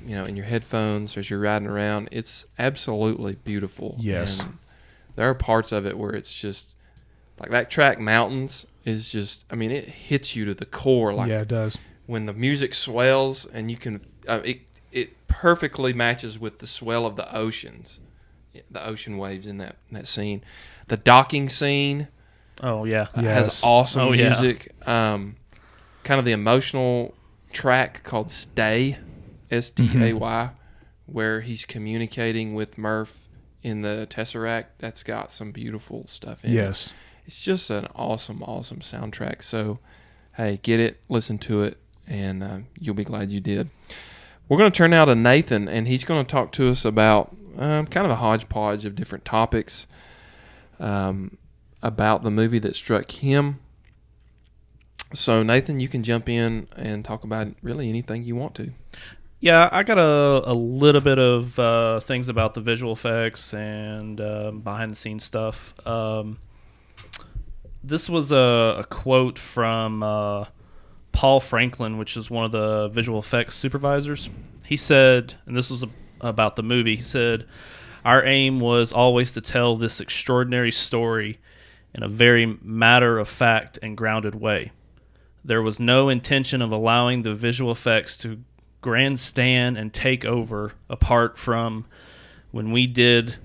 in your headphones as you're riding around. It's absolutely beautiful. Yes. And there are parts of it where it's just like that track Mountains is just, it hits you to the core. Like, yeah, it does. When the music swells and you can, it perfectly matches with the swell of the oceans, the ocean waves in that scene. The docking scene. Oh yeah, has awesome music. Kind of the emotional track called "Stay," S-T-A-Y, where he's communicating with Murph in the Tesseract. That's got some beautiful stuff in it. Yes, it's just an awesome soundtrack. So, hey, get it, listen to it, and you'll be glad you did. We're going to turn now to Nathan, and he's going to talk to us about kind of a hodgepodge of different topics. About the movie that struck him. So, Nathan, you can jump in and talk about really anything you want to. Yeah, I got a little bit of things about the visual effects and behind-the-scenes stuff. This was a quote from Paul Franklin, which is one of the visual effects supervisors. He said, and this was about the movie, he said, "Our aim was always to tell this extraordinary story in a very matter-of-fact and grounded way. There was no intention of allowing the visual effects to grandstand and take over, apart from when we did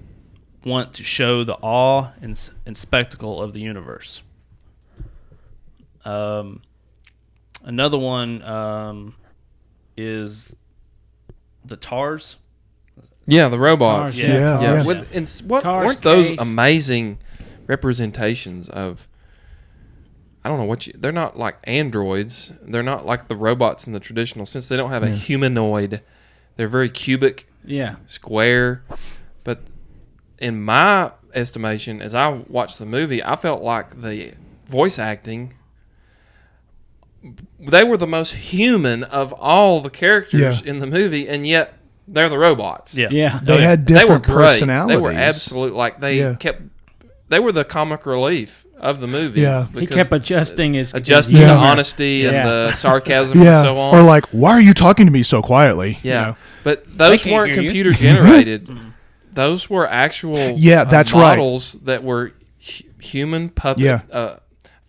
want to show the awe and spectacle of the universe." Another one is the TARS. Yeah, the robots. TARS, yeah. And what TARS weren't those case. amazing representations of? I don't know they're not like androids. They're not like the robots in the traditional sense. They don't have a humanoid. They're very cubic, square. But in my estimation, as I watched the movie, I felt like the voice acting, they were the most human of all the characters in the movie, and yet they're the robots. Yeah. They had different they were great. personalities. They were absolute, they were the comic relief of the movie. Yeah. He kept adjusting his the honesty and the sarcasm and so on. Or like, why are you talking to me so quietly? Yeah. But those weren't computer generated. Those were actual that's models that were human puppet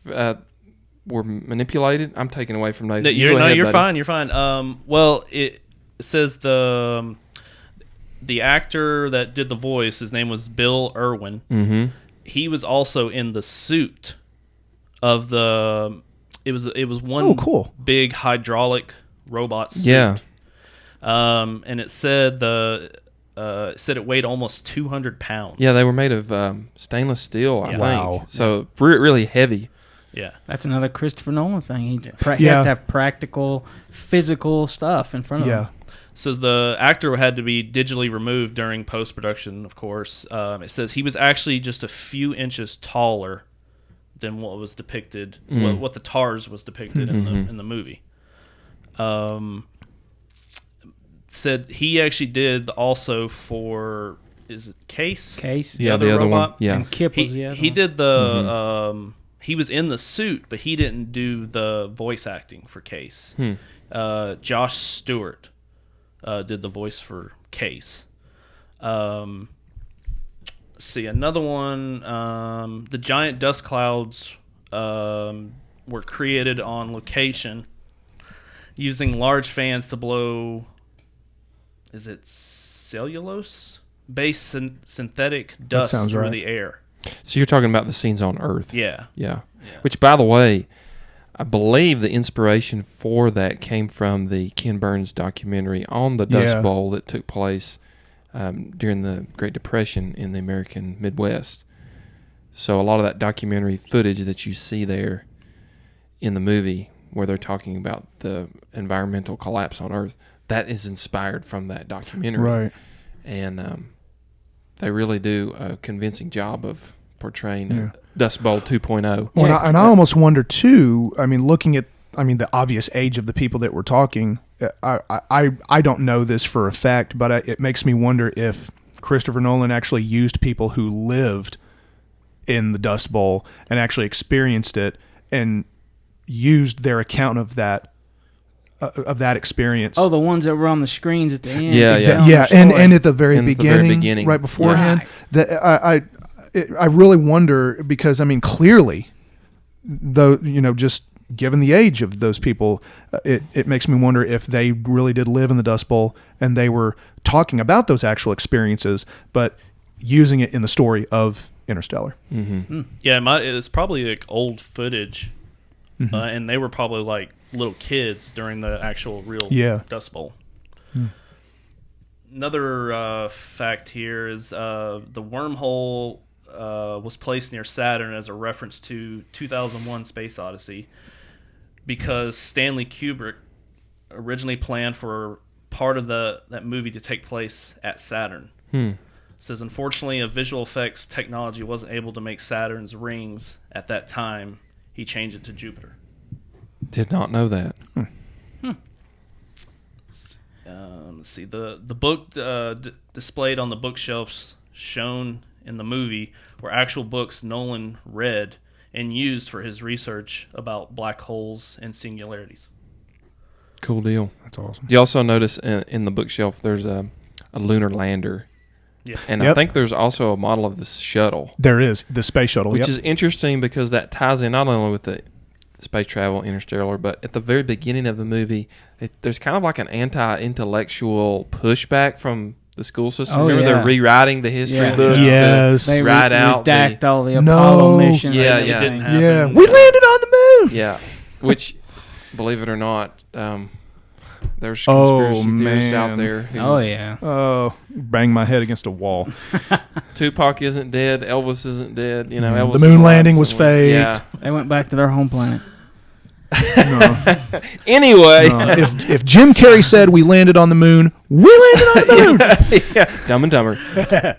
were manipulated. I'm taking away from Nathan. You're fine. You're fine. Well, it says the actor that did the voice, his name was Bill Irwin. Mm-hmm. He was also in the suit of the. It was one big hydraulic robot suit. Yeah. And it said it weighed almost 200 pounds. Yeah, they were made of stainless steel, I think. Wow. So really heavy. Yeah. That's another Christopher Nolan thing. He has to have practical, physical stuff in front of him. Says the actor had to be digitally removed during post-production, of course. It says he was actually just a few inches taller than what was depicted, what the TARS was depicted in the movie. Said he actually did also for, is it Case? Case. The other robot? One. Yeah. And Kip was the other He one. did the, he was in the suit, but he didn't do the voice acting for Case. Josh Stewart did the voice for Case. Let's see, another one. The giant dust clouds were created on location using large fans to blow. Is it cellulose-based synthetic dust through the air? So you're talking about the scenes on Earth. Yeah. Which, by the way, I believe the inspiration for that came from the Ken Burns documentary on the Dust Bowl that took place during the Great Depression in the American Midwest. So a lot of that documentary footage that you see there in the movie where they're talking about the environmental collapse on Earth, that is inspired from that documentary. Right. And they really do a convincing job of portraying Dust Bowl 2.0. Well, I almost wonder too. I mean, looking at the obvious age of the people that we're talking, I don't know this for a fact, but it makes me wonder if Christopher Nolan actually used people who lived in the Dust Bowl and actually experienced it and used their account of that experience. Oh, the ones that were on the screens at the end. Yeah, and at the very beginning, right beforehand. Right. I really wonder because, I mean, clearly, though, just given the age of those people, it makes me wonder if they really did live in the Dust Bowl and they were talking about those actual experiences, but using it in the story of Interstellar. Mm-hmm. Yeah, it's probably like old footage, and they were probably like little kids during the actual real Dust Bowl. Another fact here is the wormhole was placed near Saturn as a reference to 2001 Space Odyssey because Stanley Kubrick originally planned for part of that movie to take place at Saturn. It says, unfortunately, a visual effects technology wasn't able to make Saturn's rings at that time. He changed it to Jupiter. Did not know that. Let's see. The book displayed on the bookshelves shown in the movie were actual books Nolan read and used for his research about black holes and singularities. Cool deal. That's awesome. You also notice in the bookshelf there's a lunar lander. Yeah. And I think there's also a model of the shuttle. There is, the space shuttle. Which is interesting because that ties in not only with the space travel, Interstellar, but at the very beginning of the movie, there's kind of like an anti-intellectual pushback from the school system. Remember they're rewriting the history books to write out all the Apollo mission. Yeah. It didn't happen. We landed on the moon. Yeah. Which, believe it or not, there's conspiracy theorists out there. Who, Bang my head against a wall. Tupac isn't dead. Elvis isn't dead. Elvis. The moon landing was fake. Yeah. They went back to their home planet. Anyway, if Jim Carrey said we landed on the moon, we landed on the moon. Dumb and Dumber. I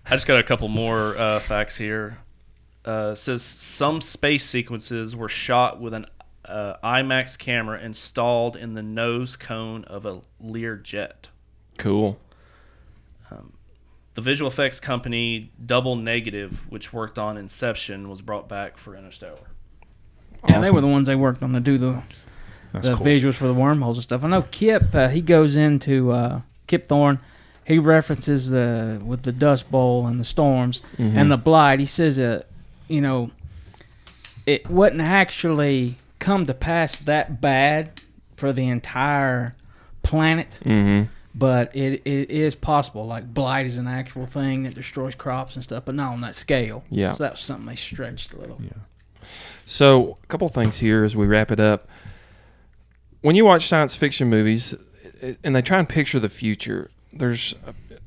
just got a couple more facts here. It says some space sequences were shot with an IMAX camera installed in the nose cone of a Lear jet. Cool. The visual effects company Double Negative, which worked on Inception, was brought back for Interstellar. Yeah, they were the ones they worked on to do the visuals for the wormholes and stuff. I know Kip, he goes into Kip Thorne. He references with the Dust Bowl and the storms and the blight. He says, it wouldn't actually come to pass that bad for the entire planet, but it is possible. Like blight is an actual thing that destroys crops and stuff, but not on that scale. Yeah. So that was something they stretched a little. Yeah. So, a couple of things here as we wrap it up. When you watch science fiction movies and they try and picture the future, there's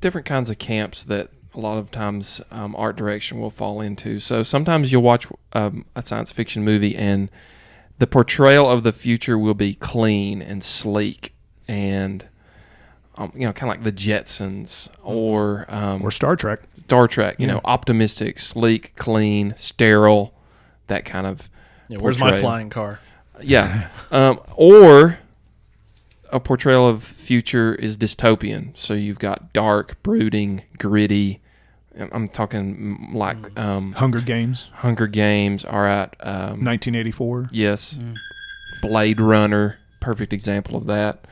different kinds of camps that a lot of times art direction will fall into. So, sometimes you'll watch a science fiction movie and the portrayal of the future will be clean and sleek and, kind of like the Jetsons or Star Trek. Optimistic, sleek, clean, sterile. That kind of where's my flying car? Yeah. Or a portrayal of future is dystopian. So you've got dark, brooding, gritty. I'm talking like Hunger Games. All right. 1984. Yes. Blade Runner. Perfect example of that.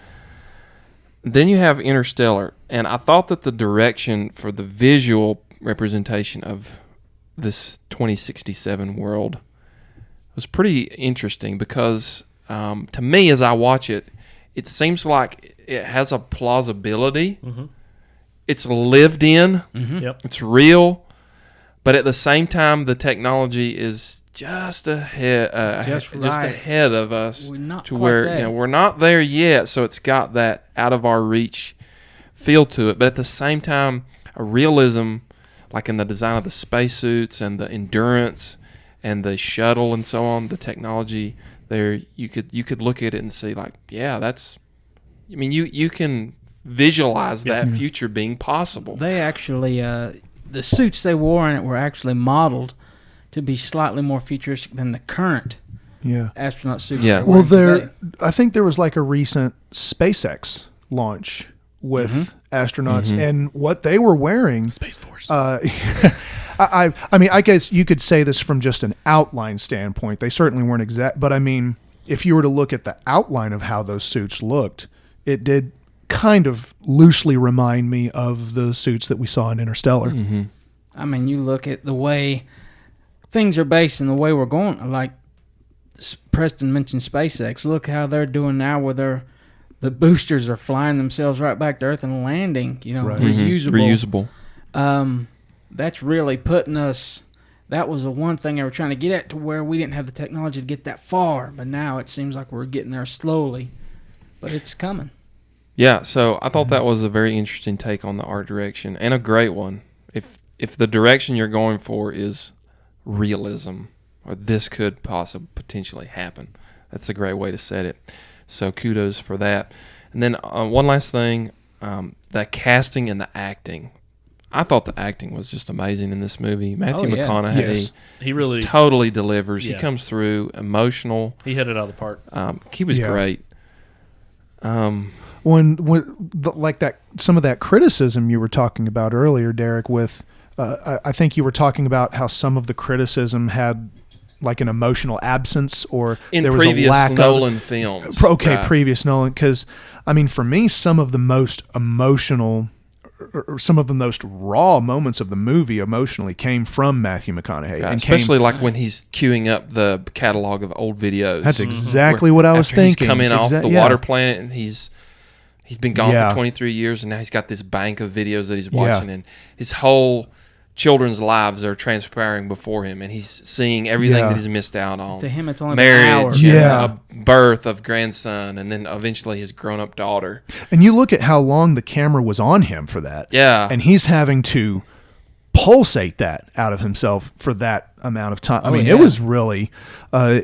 Then you have Interstellar, and I thought that the direction for the visual representation of this 2067 world was pretty interesting because to me, as I watch it, it seems like it has a plausibility. Mm-hmm. It's lived in. Mm-hmm. Yep. It's real. But at the same time, the technology is just ahead of us. We're not to where there. We're not there yet. So it's got that out of our reach feel to it. But at the same time, a realism, like in the design of the spacesuits and the endurance and the shuttle and so on, the technology there, you could look at it and see like, yeah, that's. I mean, you can visualize that future being possible. They actually, the suits they wore in it were actually modeled to be slightly more futuristic than the current astronaut suits. Yeah. Well, I think there was like a recent SpaceX launch with astronauts, and what they were wearing. Space Force. I mean, I guess you could say this from just an outline standpoint. They certainly weren't exact, but I mean, if you were to look at the outline of how those suits looked, it did kind of loosely remind me of the suits that we saw in Interstellar. Mm-hmm. I mean, you look at the way things are based and the way we're going. Like Preston mentioned SpaceX. Look how they're doing now where the boosters are flying themselves right back to Earth and landing, reusable. That's really putting us... That was the one thing they were trying to get at, to where we didn't have the technology to get that far. But now it seems like we're getting there slowly. But it's coming. Yeah, so I thought that was a very interesting take on the art direction, and a great one. If the direction you're going for is realism, or this could potentially happen, that's a great way to set it. So kudos for that. And then one last thing, the casting and the acting. I thought the acting was just amazing in this movie. Matthew McConaughey, he really totally delivers. He comes through emotional. He hit it out of the park. He was great. Like that, some of that criticism you were talking about earlier, Derrick, with I think you were talking about how some of the criticism had like an emotional absence, or in there was previous a lack Nolan of, films. Okay, right. Previous Nolan, because I mean, for me, some of the most emotional, or some of the most raw moments of the movie emotionally came from Matthew McConaughey, and especially like when he's queuing up the catalog of old videos. That's exactly what I was thinking. He's coming off the water planet, and he's been gone for 23 years, and now he's got this bank of videos that he's watching, and his whole children's lives are transpiring before him, and he's seeing everything that he's missed out on. To him, it's only marriage, an hour. A birth of grandson, and then eventually his grown-up daughter. And you look at how long the camera was on him for that. Yeah. And he's having to pulsate that out of himself for that amount of time. I mean, it was really, I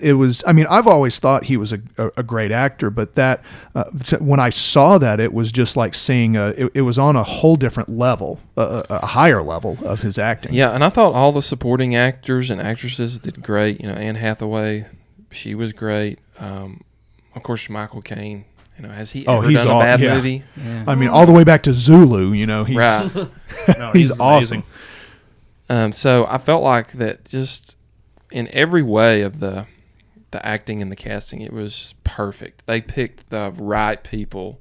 mean, I've always thought he was a great actor, but that, when I saw that, it was just like seeing, it was on a whole different level, a higher level of his acting. Yeah, and I thought all the supporting actors and actresses did great. Anne Hathaway, she was great. Of course, Michael Caine. Has he ever done a bad movie? Yeah. I mean, all the way back to Zulu, he's right. he's awesome. So I felt like that just in every way of the acting and the casting, it was perfect. They picked the right people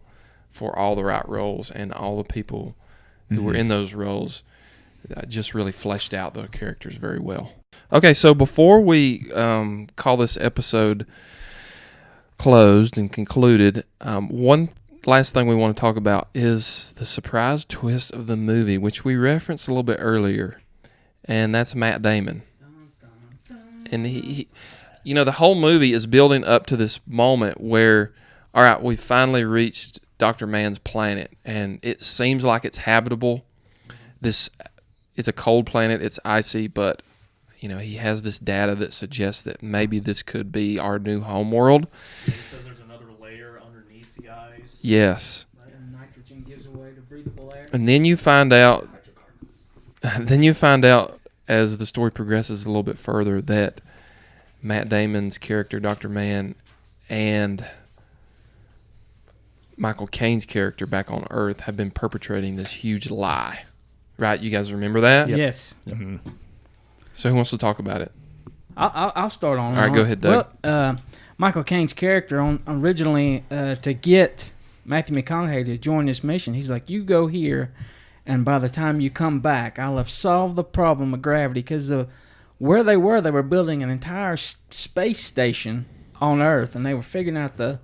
for all the right roles, and all the people who were in those roles just really fleshed out the characters very well. Okay, so before we call this episode closed and concluded, one last thing we want to talk about is the surprise twist of the movie, which we referenced a little bit earlier. And that's Matt Damon. And he the whole movie is building up to this moment where, all right, we finally reached Dr. Mann's planet, and it seems like it's habitable. It's a cold planet, it's icy, but he has this data that suggests that maybe this could be our new home world. He says there's another layer underneath the ice. Yes. And nitrogen gives away to breathable air. And then you find out as the story progresses a little bit further that Matt Damon's character, Dr. Mann, and Michael Caine's character back on Earth have been perpetrating this huge lie. Right? You guys remember that? Yep. Yes. Mm-hmm. So who wants to talk about it? I'll start on. All right, go ahead, Doug. Well, Michael Caine's character originally to get Matthew McConaughey to join this mission. He's like, you go here, and by the time you come back, I'll have solved the problem of gravity. Because where they were building an entire space station on Earth, and they were figuring out the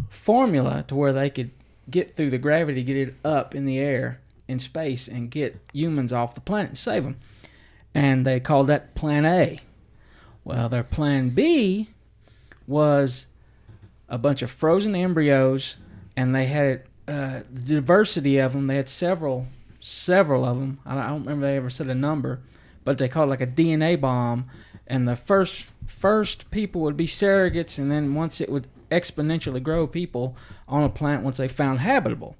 formula to where they could get through the gravity, get it up in the air in space, and get humans off the planet and save them. And they called that Plan A. Well, their Plan B was a bunch of frozen embryos, and they had the diversity of them. They had several of them. I don't remember they ever said a number, but they called it like a DNA bomb. And the first people would be surrogates, and then once it would exponentially grow people on a planet once they found habitable.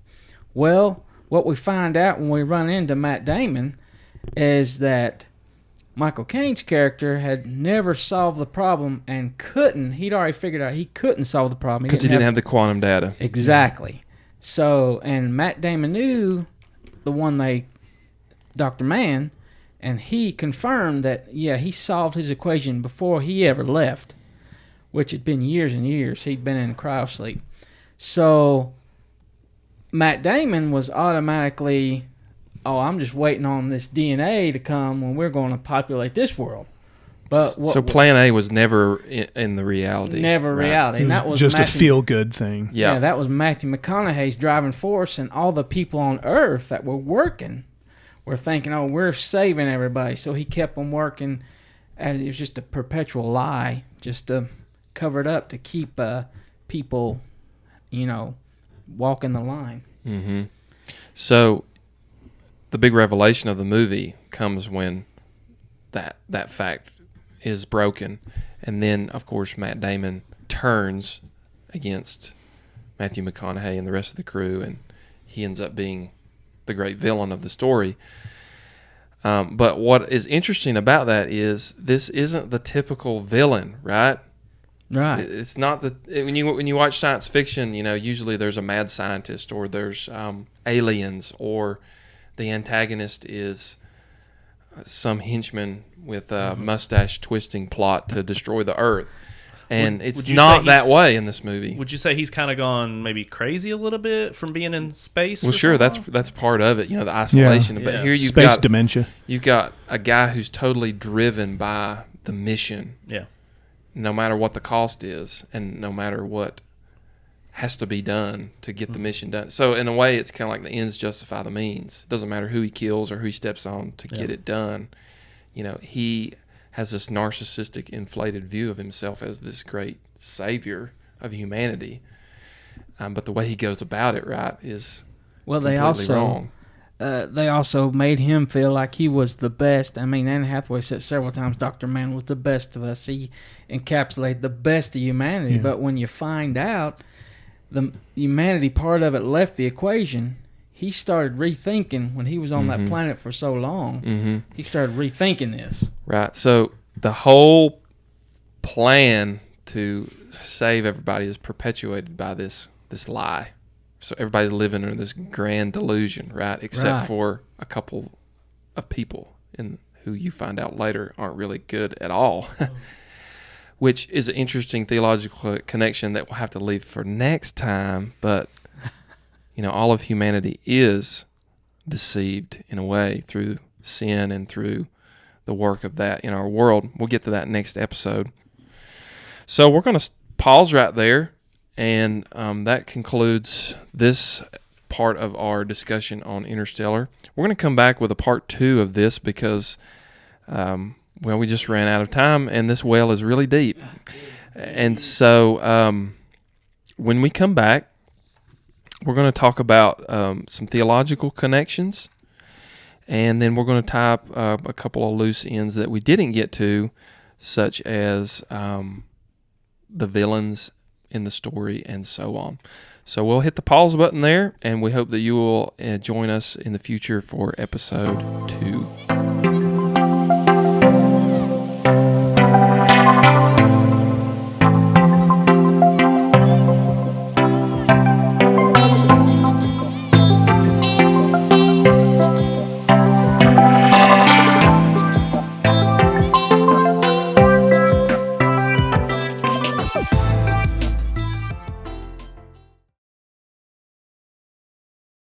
Well, what we find out when we run into Matt Damon is that Michael Caine's character had never solved the problem and couldn't. He'd already figured out he couldn't solve the problem. Because he didn't have the quantum data. Exactly. So, and Matt Damon knew the one Dr. Mann, and he confirmed that, yeah, he solved his equation before he ever left, which had been years and years. He'd been in cryosleep. So Matt Damon was automatically, I'm just waiting on this DNA to come when we're going to populate this world. But so Plan A was never in the reality. Never right? reality. And that was just a feel-good thing. Yeah, that was Matthew McConaughey's driving force, and all the people on Earth that were working were thinking, we're saving everybody. So he kept them working as it was just a perpetual lie, just to cover it up to keep people, walking the line. Mm-hmm. So the big revelation of the movie comes when that fact is broken, and then of course Matt Damon turns against Matthew McConaughey and the rest of the crew, and he ends up being the great villain of the story. But what is interesting about that is this isn't the typical villain, right? Right. It's not when you watch science fiction, usually there's a mad scientist, or there's aliens, or the antagonist is some henchman with a mustache twisting plot to destroy the Earth. And it's not that way in this movie. Would you say he's kind of gone maybe crazy a little bit from being in space? Well, sure, that's part of it, the isolation. Yeah. But here you've space got dementia. You've got a guy who's totally driven by the mission. Yeah. No matter what the cost is, and no matter what has to be done to get the mission done. So in a way, it's kind of like the ends justify the means. It doesn't matter who he kills or who he steps on to get it done. He has this narcissistic, inflated view of himself as this great savior of humanity. But the way he goes about it, right, is completely wrong. They also made him feel like he was the best. I mean, Anne Hathaway said several times Dr. Mann was the best of us. He encapsulated the best of humanity. Yeah. But when you find out the humanity part of it left the equation, he started rethinking when he was on that planet for so long. Mm-hmm. He started rethinking this. Right. So the whole plan to save everybody is perpetuated by this lie. So everybody's living under this grand delusion, right? Except for a couple of people who you find out later aren't really good at all, which is an interesting theological connection that we'll have to leave for next time. But, all of humanity is deceived in a way through sin and through the work of that in our world. We'll get to that next episode. So we're going to pause right there. And that concludes this part of our discussion on Interstellar. We're going to come back with a part 2 of this because, we just ran out of time, and this well is really deep. And so when we come back, we're going to talk about some theological connections, and then we're going to tie up a couple of loose ends that we didn't get to, such as the villains in the story and so on. So we'll hit the pause button there, and we hope that you will join us in the future for episode 2.